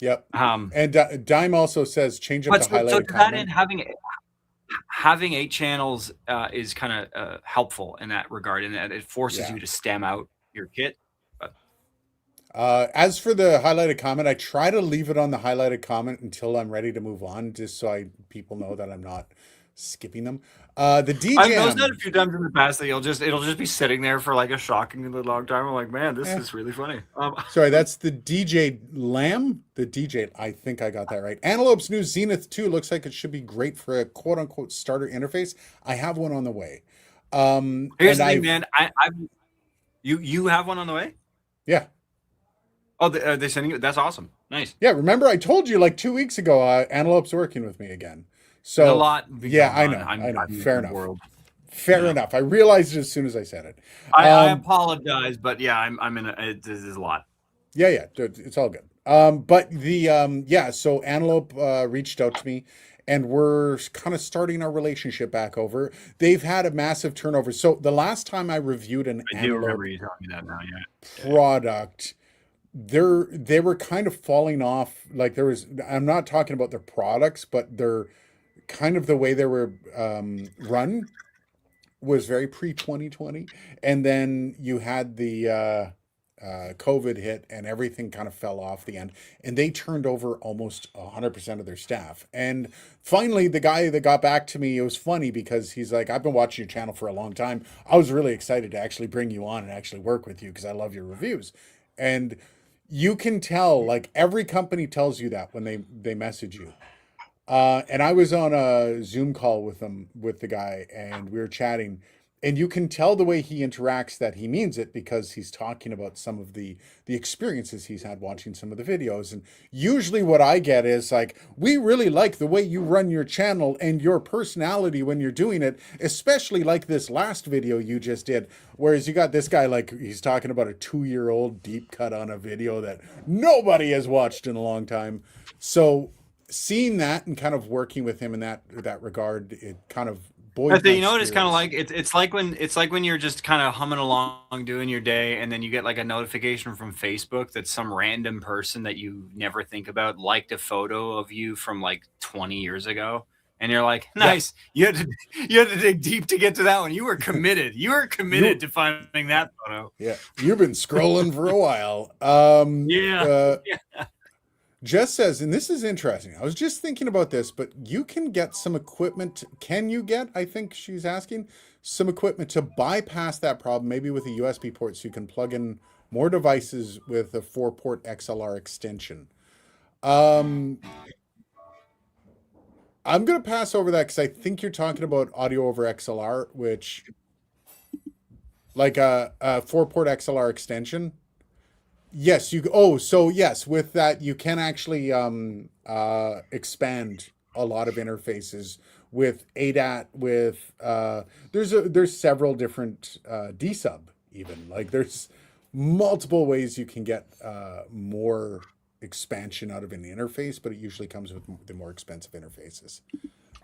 Yep. And Dime also says change up the highlighted so comment. Having 8 channels is kind of helpful in that regard, and that it forces you to stem out your kit. But as for the highlighted comment, I try to leave it on the highlighted comment until I'm ready to move on, just so people know that I'm not skipping them. The DJ, I've noticed that a few times in the past that it'll just be sitting there for like a shockingly long time. I'm like, man, this is really funny. Sorry, that's the DJ Lamb. The DJ, I think I got that right. Antelope's new Zenith 2 looks like it should be great for a quote unquote starter interface. I have one on the way. Here's the thing, man. You have one on the way? Yeah. Oh, they're sending you? That's awesome. Nice. Yeah, remember I told you like 2 weeks ago, Antelope's working with me again. So a lot. Yeah, I know. I know. Fair enough. Fair enough. I realized it as soon as I said it. I apologize, but yeah, I'm in this is a lot. Yeah, it's all good. But the yeah, so Antelope reached out to me, and we're kind of starting our relationship back over. They've had a massive turnover. So the last time I reviewed an I do remember Antelope you telling me that now. Yeah. Yeah. product, they were kind of falling off. Like there was, I'm not talking about their products, but they're kind of the way they were run was very pre 2020, and then you had the COVID hit, and everything kind of fell off the end, and they turned over almost 100% of their staff. And finally, the guy that got back to me, it was funny because he's like, "I've been watching your channel for a long time. I was really excited to actually bring you on and actually work with you because I love your reviews." And you can tell, like every company tells you that when they message you. And I was on a Zoom call with him, with the guy, and we were chatting. And you can tell the way he interacts that he means it because he's talking about some of the experiences he's had watching some of the videos. And usually what I get is like, we really like the way you run your channel and your personality when you're doing it, especially like this last video you just did. Whereas you got this guy, like he's talking about a 2-year-old deep cut on a video that nobody has watched in a long time. So seeing that and kind of working with him in that regard, it kind of buoyed my You know what it's kind of spirits. like? It's like when you're just kind of humming along doing your day, and then you get like a notification from Facebook that some random person that you never think about liked a photo of you from like 20 years ago. And you're like, Yeah, nice. You had to dig deep to get to that one. You were committed. You were committed you to finding that photo. yeah, you've been scrolling for a while. Yeah. Jess says, and this is interesting. I was just thinking about this, but you can get some equipment. Can you get, I think she's asking, some equipment to bypass that problem, maybe with a USB port so you can plug in more devices with a 4-port XLR extension. Um, I'm going to pass over that because I think you're talking about audio over XLR, which, like a 4-port XLR extension. Yes, you. Oh, so yes, with that you can actually expand a lot of interfaces with ADAT. With there's several different D sub even, like there's multiple ways you can get more expansion out of an interface, but it usually comes with the more expensive interfaces.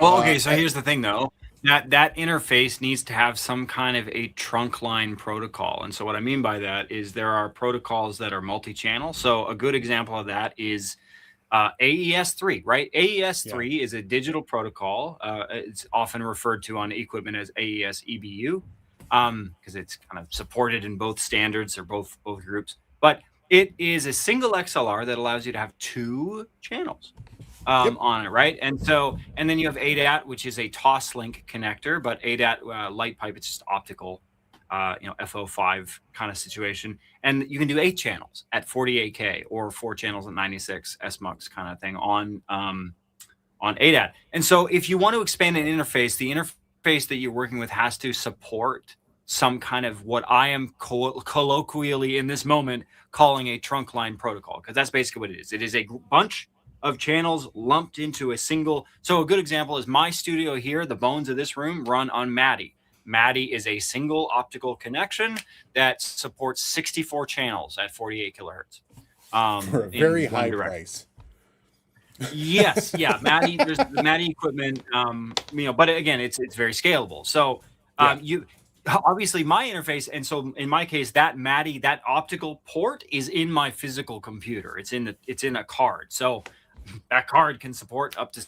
Well, Uh, okay, so here's the thing though. That interface needs to have some kind of a trunk line protocol. And so what I mean by that is there are protocols that are multi-channel. So a good example of that is AES3, right? yeah, AES3 is a digital protocol. It's often referred to on equipment as AES EBU because it's kind of supported in both standards or both groups. But it is a single XLR that allows you to have 2 channels yep, on it, right? And so, and then you have ADAT, which is a Toslink connector, but ADAT light pipe, it's just optical, FO5 kind of situation. And you can do 8 channels at 48K or 4 channels at 96 SMUX kind of thing on ADAT. And so, if you want to expand an interface, the interface that you're working with has to support some kind of what I am colloquially in this moment calling a trunk line protocol, because that's basically what it is. It is a bunch of channels lumped into a single. So a good example is my studio here. The bones of this room run on MADI. MADI is a single optical connection that supports 64 channels at 48 kilohertz for a very in one high direction. price. Yes, yeah, MADI. There's the MADI equipment, but again, it's very scalable. So Yeah, you obviously my interface, and so in my case, that MADI, that optical port is in my physical computer. It's in a card. So that card can support up to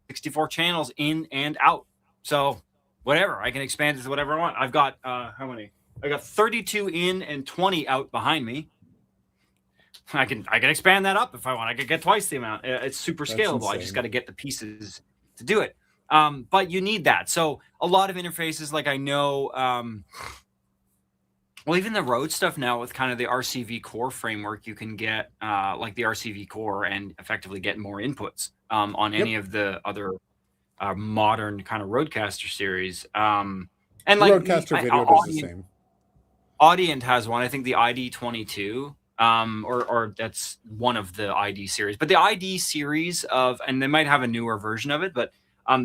64 channels in and out. So whatever, I can expand it to whatever I want. I've got how many? I got 32 in and 20 out behind me. I can expand that up if I want. I could get twice the amount. It's super that's scalable. I just got insane. to get the pieces to do it. But you need that. So a lot of interfaces, like I know, well, even the Rode stuff now with kind of the RCV core framework, you can get like the RCV core and effectively get more inputs on any Yep, of the other modern kind of Rodecaster series. And the like Roadcaster video does the same. Audient has one. I think the ID22, or that's one of the ID series. But the ID series of, and they might have a newer version of it, but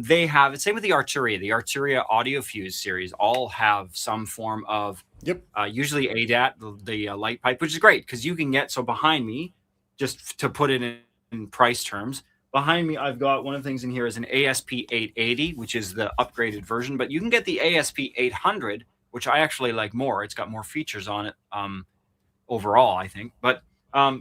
They have, same with the Arturia Audio Fuse series, all have some form of Yep. usually ADAT, the light pipe, which is great because you can get, so behind me, just to put it in price terms, behind me, I've got one of the things in here is an ASP 880, which is the upgraded version, but you can get the ASP 800, which I actually like more. It's got more features on it overall, I think. But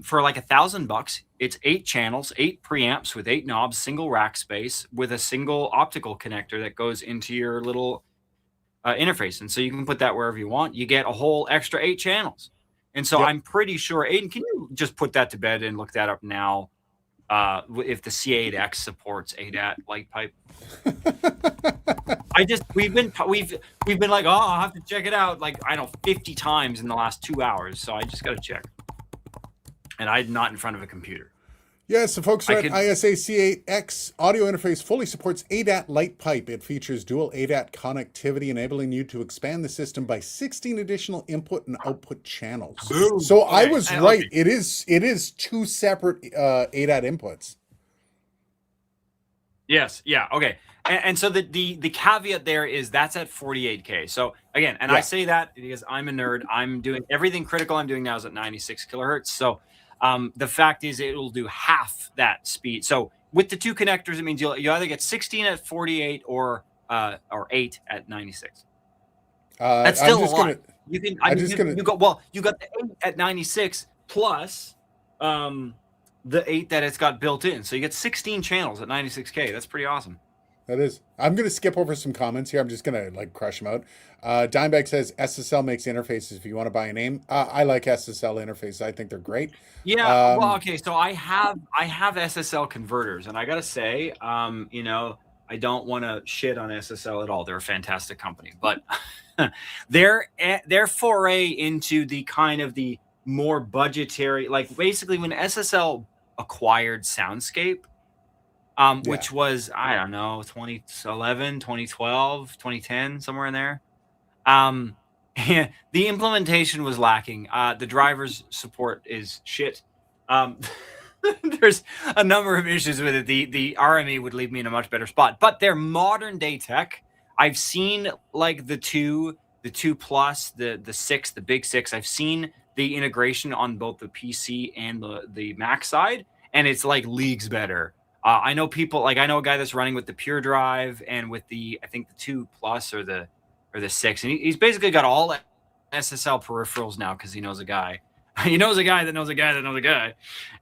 for like $1,000, it's 8 channels, 8 preamps with 8 knobs, single rack space with a single optical connector that goes into your little interface. And so you can put that wherever you want. You get a whole extra 8 channels. And so Yep. I'm pretty sure, Aiden, can you just put that to bed and look that up now? If the C8X supports ADAT light pipe. We've been like, oh, I'll have to check it out, like, I don't know, 50 times in the last 2 hours. So I just got to check. And I'm not in front of a computer. Yeah, so folks are at ISA C8X audio interface fully supports ADAT light pipe. It features dual ADAT connectivity, enabling you to expand the system by 16 additional input and output channels. Boom. So Okay. I was right. Okay. It is 2 separate ADAT inputs. Yes. Yeah. Okay. And so the caveat there is that's at 48K. So again, and yeah. I say that because I'm a nerd. I'm doing everything critical I'm doing now is at 96 kilohertz. So the fact is it will do half that speed. So with the 2 connectors, it means you either get 16 at 48 or 8 at 96. That's still a lot. You got the 8 at 96 plus the 8 that it's got built in. So you get 16 channels at 96K. That's pretty awesome. That is. I'm going to skip over some comments here. I'm just going to crush them out. Dimebag says SSL makes interfaces if you want to buy a name. I like SSL interfaces. I think they're great. Yeah. Well, okay. So I have SSL converters, and I got to say, I don't want to shit on SSL at all. They're a fantastic company, but their foray into the kind of the more budgetary, like basically when SSL acquired Soundscape, which was, I don't know, 2011, 2012, 2010, somewhere in there. The implementation was lacking. The driver's support is shit. There's a number of issues with it. The RME would leave me in a much better spot. But their modern day tech, I've seen like the 2 plus, the 6, the big 6. I've seen the integration on both the PC and the Mac side, and it's like leagues better. I know a guy that's running with the Pure Drive and with I think the 2 plus or the 6, and he's basically got all SSL peripherals now because he knows a guy. He knows a guy that knows a guy that knows a guy,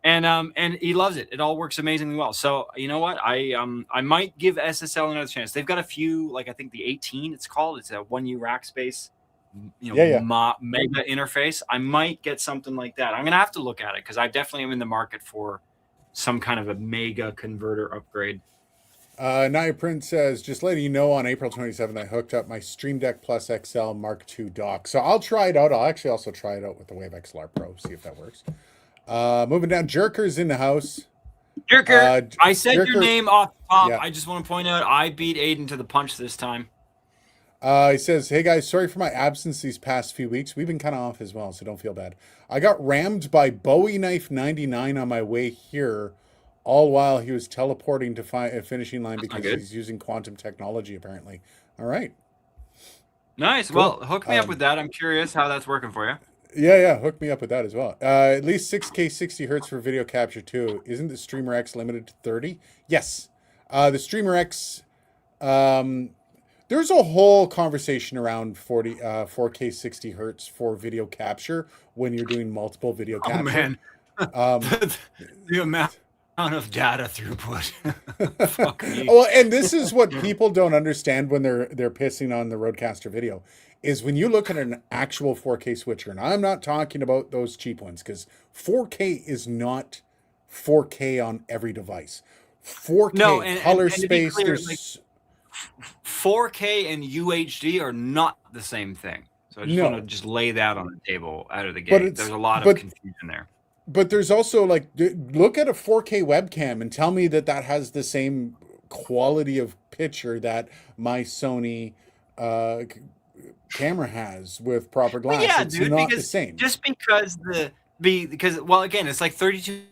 and he loves it. It all works amazingly well. So you know what? I might give SSL another chance. They've got a few, like I think the 18. It's called. It's a 1U rack space. Mega interface. I might get something like that. I'm gonna have to look at it because I definitely am in the market for some kind of a mega converter upgrade. Naya Prince says, just letting you know, on April 27th, I hooked up my Stream Deck Plus XL Mark II dock. So I'll try it out. I'll actually also try it out with the Wave XLR Pro, see if that works. Moving down, Jerker's in the house. Jerker, I said your name off the top. Yeah. I just want to point out I beat Aiden to the punch this time. He says, hey guys, sorry for my absence these past few weeks. We've been kind of off as well, so don't feel bad. I got rammed by Bowie Knife 99 on my way here, all while he was teleporting to a finishing line because he's using quantum technology, apparently. All right. Nice. Cool. Well, hook me up with that. I'm curious how that's working for you. Yeah. Hook me up with that as well. At least 6K 60 hertz for video capture too. Isn't the Streamer X limited to 30? Yes. The Streamer X... there's a whole conversation around 4K 60 hertz for video capture when you're doing multiple video capture. Oh, man. The amount of data throughput. Fuck me. Well, and this is what people don't understand when they're pissing on the Rodecaster video, is when you look at an actual 4K switcher, and I'm not talking about those cheap ones, because 4K is not 4K on every device. 4K color space, clear, there's... 4K and UHD are not the same thing. So I just want to just lay that on the table out of the gate. There's a lot of confusion there. But there's also, like, look at a 4K webcam and tell me that has the same quality of picture that my Sony camera has with proper glass. Yeah, it's dude, not the same. Just because because again, it's like 32-bit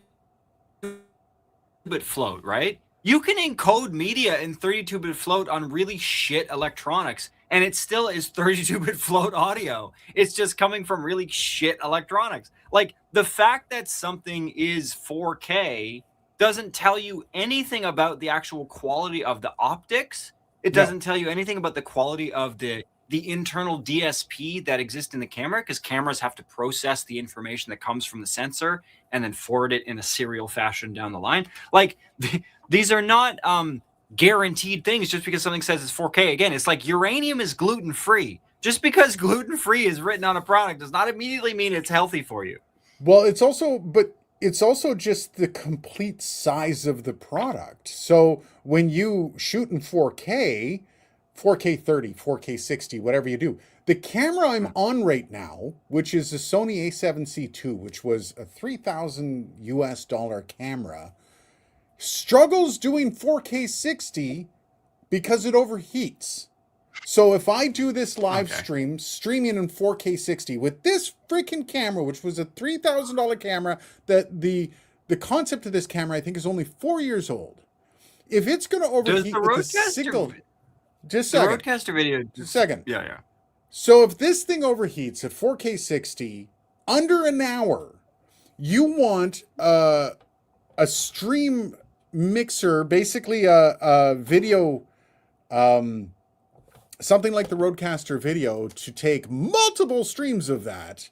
float, right? You can encode media in 32-bit float on really shit electronics, and it still is 32-bit float audio. It's just coming from really shit electronics. Like, the fact that something is 4K doesn't tell you anything about the actual quality of the optics. It No. doesn't tell you anything about the quality of the internal DSP that exists in the camera, because cameras have to process the information that comes from the sensor and then forward it in a serial fashion down the line. Like, these are not guaranteed things just because something says it's 4K. Again, it's like uranium is gluten-free. Just because gluten-free is written on a product does not immediately mean it's healthy for you. Well, it's also just the complete size of the product. So when you shoot in 4K, 4K 30, 4K 60, whatever you do, the camera I'm on right now, which is a Sony A7C II, which was a $3,000 US camera, struggles doing 4K 60 because it overheats. So if I do this live stream, streaming in 4K 60 with this freaking camera, which was a $3,000 camera, that the concept of this camera I think is only 4 years old. If it's going to overheat with a single, just a second, Roadcaster video, just a second. Yeah. So if this thing overheats at 4K 60 under an hour, you want a stream mixer, basically a video, something like the Roadcaster Video, to take multiple streams of that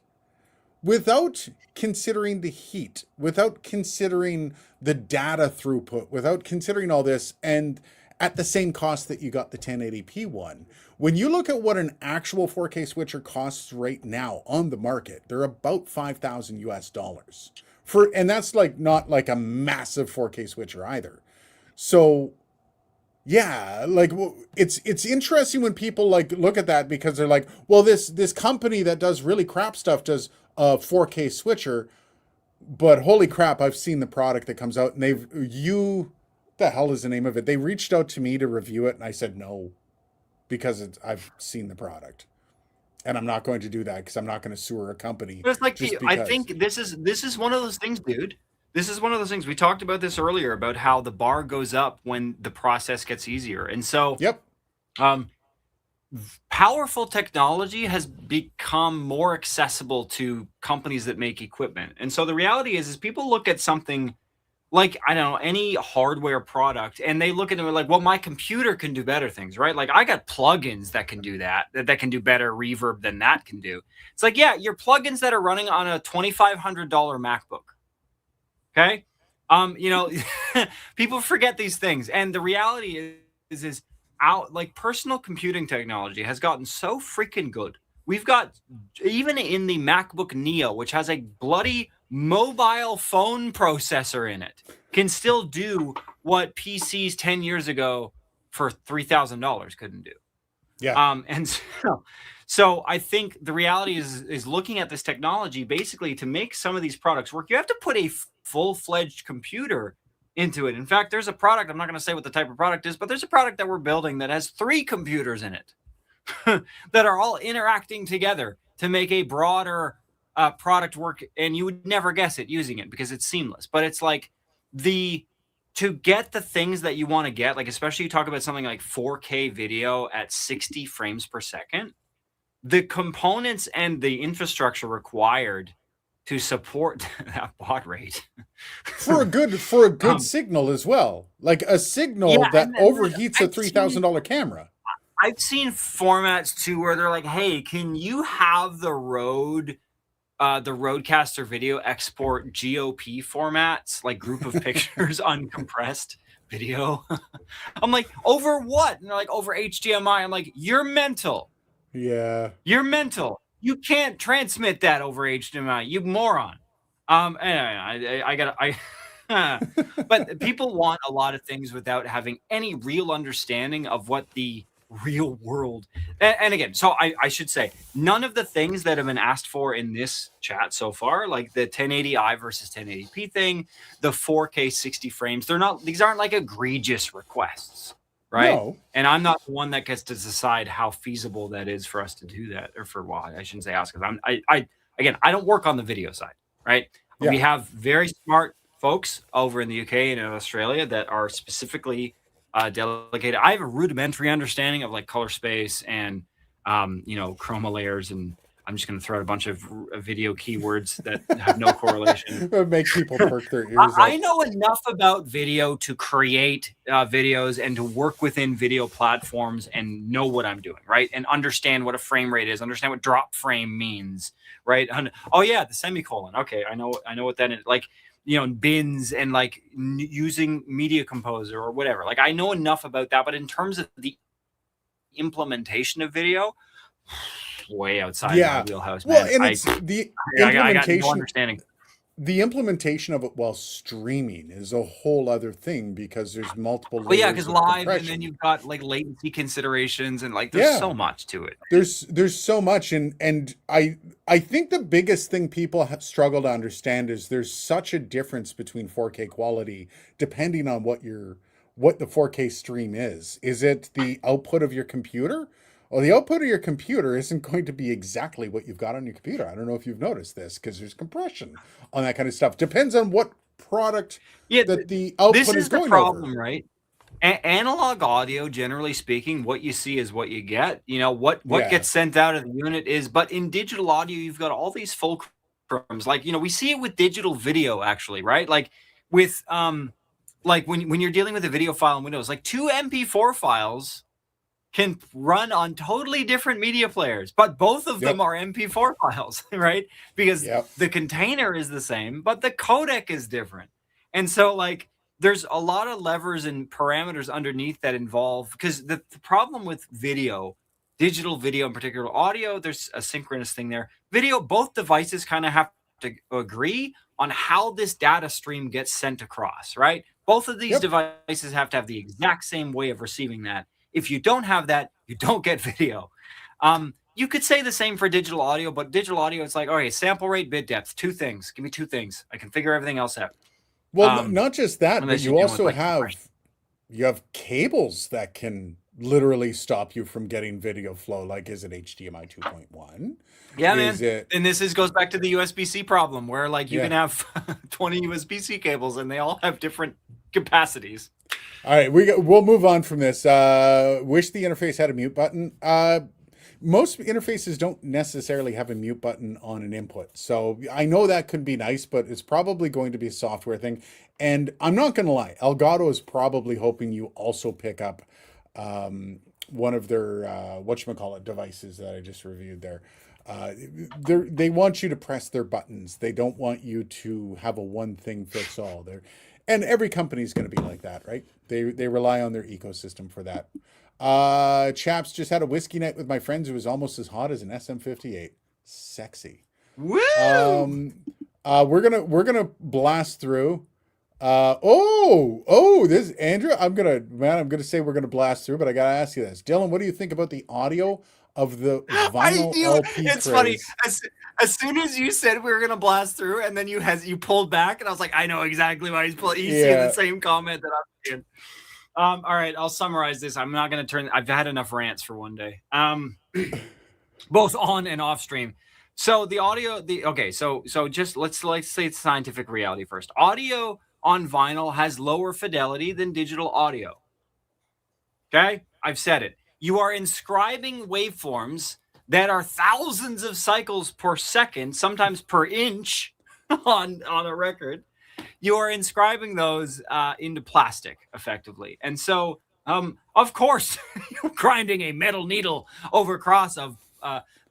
without considering the heat, without considering the data throughput, without considering all this, and at the same cost that you got the 1080p one. When you look at what an actual 4K switcher costs right now on the market, they're about $5,000 US. And that's like not like a massive 4K switcher either. So yeah, like, it's interesting when people like look at that, because they're like, well, this company that does really crap stuff does a 4K switcher, but holy crap, I've seen the product that comes out, and the hell is the name of it? They reached out to me to review it, and I said no, because I've seen the product, and I'm not going to do that because I'm not going to sue a company. But it's like, I think this is one of those things, dude. This is one of those things. We talked about this earlier about how the bar goes up when the process gets easier. And so, yep. Powerful technology has become more accessible to companies that make equipment. And so the reality is people look at something like, I don't know, any hardware product, and they look at it like, well, my computer can do better things, right? Like, I got plugins that can do that can do better reverb than that can do. It's like, yeah, your plugins that are running on a $2,500 MacBook. Okay. People forget these things. And the reality is out, like, personal computing technology has gotten so freaking good. We've got, even in the MacBook Neo, which has a bloody mobile phone processor in it, can still do what PCs 10 years ago for $3,000 couldn't do. Yeah. And so I think the reality is looking at this technology, basically, to make some of these products work, you have to put a full-fledged computer into it. In fact, there's a product, I'm not going to say what the type of product is, but there's a product that we're building that has 3 computers in it that are all interacting together to make a broader product work. And you would never guess it using it because it's seamless. But it's like, to get the things that you want to get, like, especially you talk about something like 4K video at 60 frames per second, the components and the infrastructure required to support that baud rate for a good signal as well, like a signal that overheats a $3,000 camera. I've seen formats too where they're like, hey, can you have the Roadcaster Video export GOP formats, like group of pictures, uncompressed video? I'm like, over what? And they're like, over HDMI. I'm like, you're mental. Yeah, you're mental. You can't transmit that over HDMI, you moron. Anyway, but people want a lot of things without having any real understanding of what the real world. And again, so I should say, none of the things that have been asked for in this chat so far, like the 1080i versus 1080p thing, the 4K 60 frames, these aren't like egregious requests. Right. No. And I'm not the one that gets to decide how feasible that is for us to do that, or for why. I shouldn't say ask, because I don't work on the video side. Right. Yeah. We have very smart folks over in the UK and in Australia that are specifically delegated. I have a rudimentary understanding of like color space and chroma layers, and I'm just going to throw out a bunch of video keywords that have no correlation. Make people perk their ears I up. know enough about video to create videos and to work within video platforms and know what I'm doing, right? And understand what a frame rate is, understand what drop frame means, right? And, oh yeah, the semicolon. Okay, I know what that is. Like, bins and like using Media Composer or whatever. Like, I know enough about that, but in terms of the implementation of video, way outside my wheelhouse, man. Well, and it's the I got no implementation. understanding. The implementation of it while streaming is a whole other thing because there's multiple Well, yeah, layers because of live, and compression. then you've got like latency considerations, and like there's so much to it. There's so much, and I think the biggest thing people struggle to understand is there's such a difference between 4K quality depending on what the 4K stream is. Is it the output of your computer? Well, the output of your computer isn't going to be exactly what you've got on your computer. I don't know if you've noticed this because there's compression on that kind of stuff. Depends on what product that the output this is going the problem, over. right? Analog audio, generally speaking, what you see is what you get. What gets sent out of the unit is, but in digital audio, you've got all these fulcrums. Like, we see it with digital video, actually, right? Like with like when you're dealing with a video file in Windows, like 2 MP4 files can run on totally different media players, but both of them are MP4 files, right? Because the container is the same, but the codec is different. And so like there's a lot of levers and parameters underneath that involve, because the problem with video, digital video in particular, audio, there's a synchronous thing there. Video, both devices kind of have to agree on how this data stream gets sent across, right? Both of these devices have to have the exact same way of receiving that. If you don't have that, you don't get video. You could say the same for digital audio, but digital audio, it's like, okay, sample rate, bit depth, 2 things. Give me 2 things. I can figure everything else out. Well, not just that, but you also have cables that can literally stop you from getting video flow. Like, is it HDMI 2.1? Yeah, man. And this goes back to the USB-C problem, where like you can have 20 USB-C cables and they all have different capacities. All right, we'll move on from this. Wish the interface had a mute button. Most interfaces don't necessarily have a mute button on an input. So I know that could be nice, but it's probably going to be a software thing. And I'm not going to lie, Elgato is probably hoping you also pick up one of their whatchamacallit devices that I just reviewed there. They want you to press their buttons. They don't want you to have a one thing fits all. And every company is going to be like that, right? They rely on their ecosystem for that. Chaps, just had a whiskey night with my friends. It was almost as hot as an SM58. Sexy. Woo! We're gonna blast through. This Andrew. I'm gonna say we're gonna blast through, but I gotta ask you this, Dylan. What do you think about the audio of the vinyl LP? It's funny. As soon as you said we were gonna blast through, and then you pulled back, and I was like, I know exactly why he's seeing the same comment that I'm seeing. All right, I'll summarize this. I'm not gonna I've had enough rants for one day. Both on and off stream. So the audio, so just let's say it's scientific reality first. Audio on vinyl has lower fidelity than digital audio. Okay, I've said it. You are inscribing waveforms that are thousands of cycles per second, sometimes per inch on a record. You are inscribing those into plastic effectively. And so, of course, you're grinding a metal needle over a cross of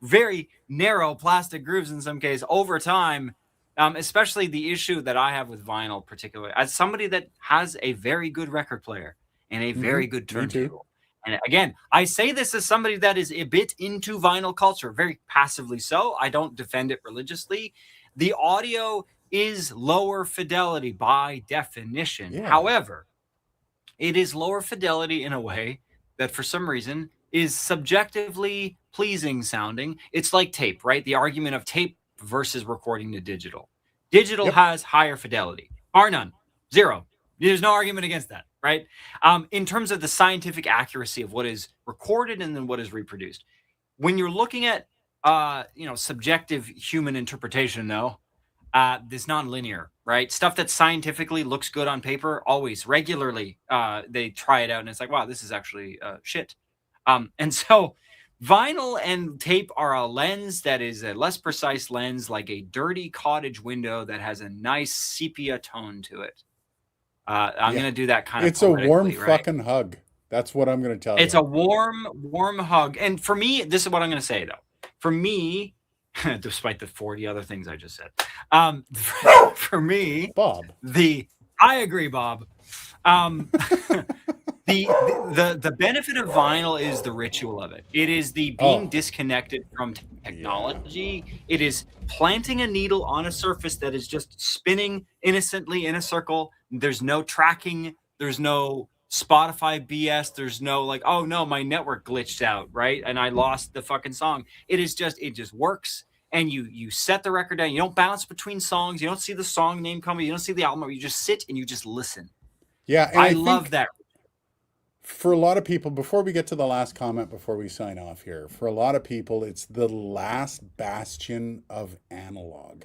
very narrow plastic grooves in some case over time, especially the issue that I have with vinyl particularly, as somebody that has a very good record player and a very good turntable. And again, I say this as somebody that is a bit into vinyl culture, very passively so. I don't defend it religiously. The audio is lower fidelity by definition. Yeah. However, it is lower fidelity in a way that for some reason is subjectively pleasing sounding. It's like tape, right? The argument of tape versus recording to digital. Digital has higher fidelity, bar none, 0. There's no argument against that, right? In terms of the scientific accuracy of what is recorded and then what is reproduced. When you're looking at, subjective human interpretation, though, this nonlinear, right? Stuff that scientifically looks good on paper, always regularly, they try it out and it's like, wow, this is actually shit. And so vinyl and tape are a lens that is a less precise lens, like a dirty cottage window that has a nice sepia tone to it. I'm Yeah. going to do that kind of It's a warm poetically, right? fucking hug. That's what I'm going to tell It's you. a warm hug. And for me, this is what I'm going to say though. For me, despite the 40 other things I just said, for me, Bob. I agree, Bob. The benefit of vinyl is the ritual of it. It is the being disconnected from technology. Yeah. It is planting a needle on a surface that is just spinning innocently in a circle. There's no tracking. There's no Spotify BS. There's no like, oh no, my network glitched out, right? And I lost the fucking song. It just works. And you set the record down. You don't bounce between songs. You don't see the song name coming. You don't see the album. You just sit and you just listen. Yeah, and I love that. For a lot of people, before we get to the last comment, before we sign off here, for a lot of people, it's the last bastion of analog,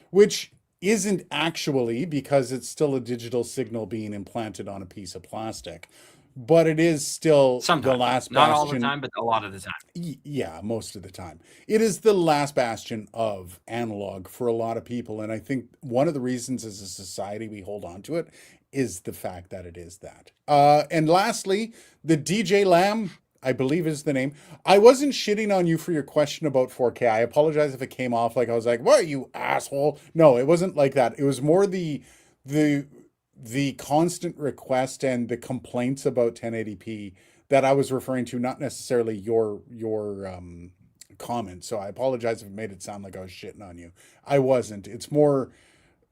which isn't actually, because it's still a digital signal being implanted on a piece of plastic, but it is still sometimes, the last bastion. Not all the time, but a lot of the time. Yeah, most of the time. It is the last bastion of analog for a lot of people. And I think one of the reasons as a society we hold on to it is the fact that it is that. And lastly, the DJ Lamb, I believe is the name. I wasn't shitting on you for your question about 4K. I apologize if it came off like I was like, what, you asshole? No, it wasn't like that. It was more the constant request and the complaints about 1080p that I was referring to, not necessarily your comment. So I apologize if it made it sound like I was shitting on you. I wasn't. It's more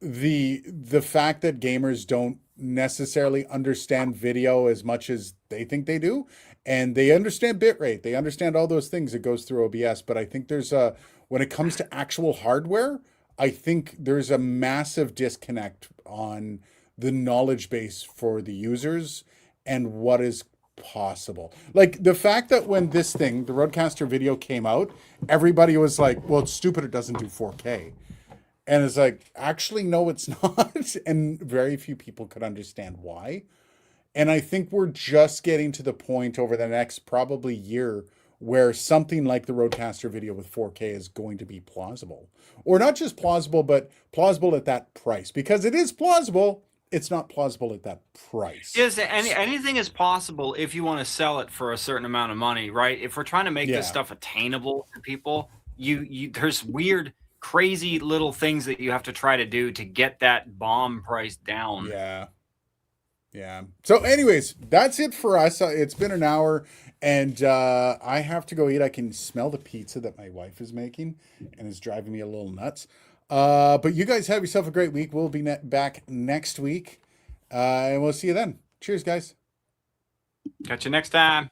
the fact that gamers don't necessarily understand video as much as they think they do, and they understand bitrate, they understand all those things that goes through OBS, but I think there's a, when it comes to actual hardware, I think there's a massive disconnect on the knowledge base for the users and what is possible. Like the fact that when this thing, the Rodecaster video came out, everybody was like, well, it's stupid, it doesn't do 4K. And it's like, actually, no, it's not. And very few people could understand why. And I think we're just getting to the point over the next probably year where something like the Rodecaster video with 4K is going to be plausible. Or not just plausible, but plausible at that price. Because it is plausible, it's not plausible at that price. Yes, anything is possible if you want to sell it for a certain amount of money, right? If we're trying to make this stuff attainable to people, there's weird, crazy little things that you have to try to do to get that bomb price down. Yeah. So anyways, that's it for us. It's been an hour, and I have to go eat. I can smell the pizza that my wife is making, and it's driving me a little nuts. But you guys have yourself a great week. We'll be back next week, and we'll see you then. Cheers, guys. Catch you next time.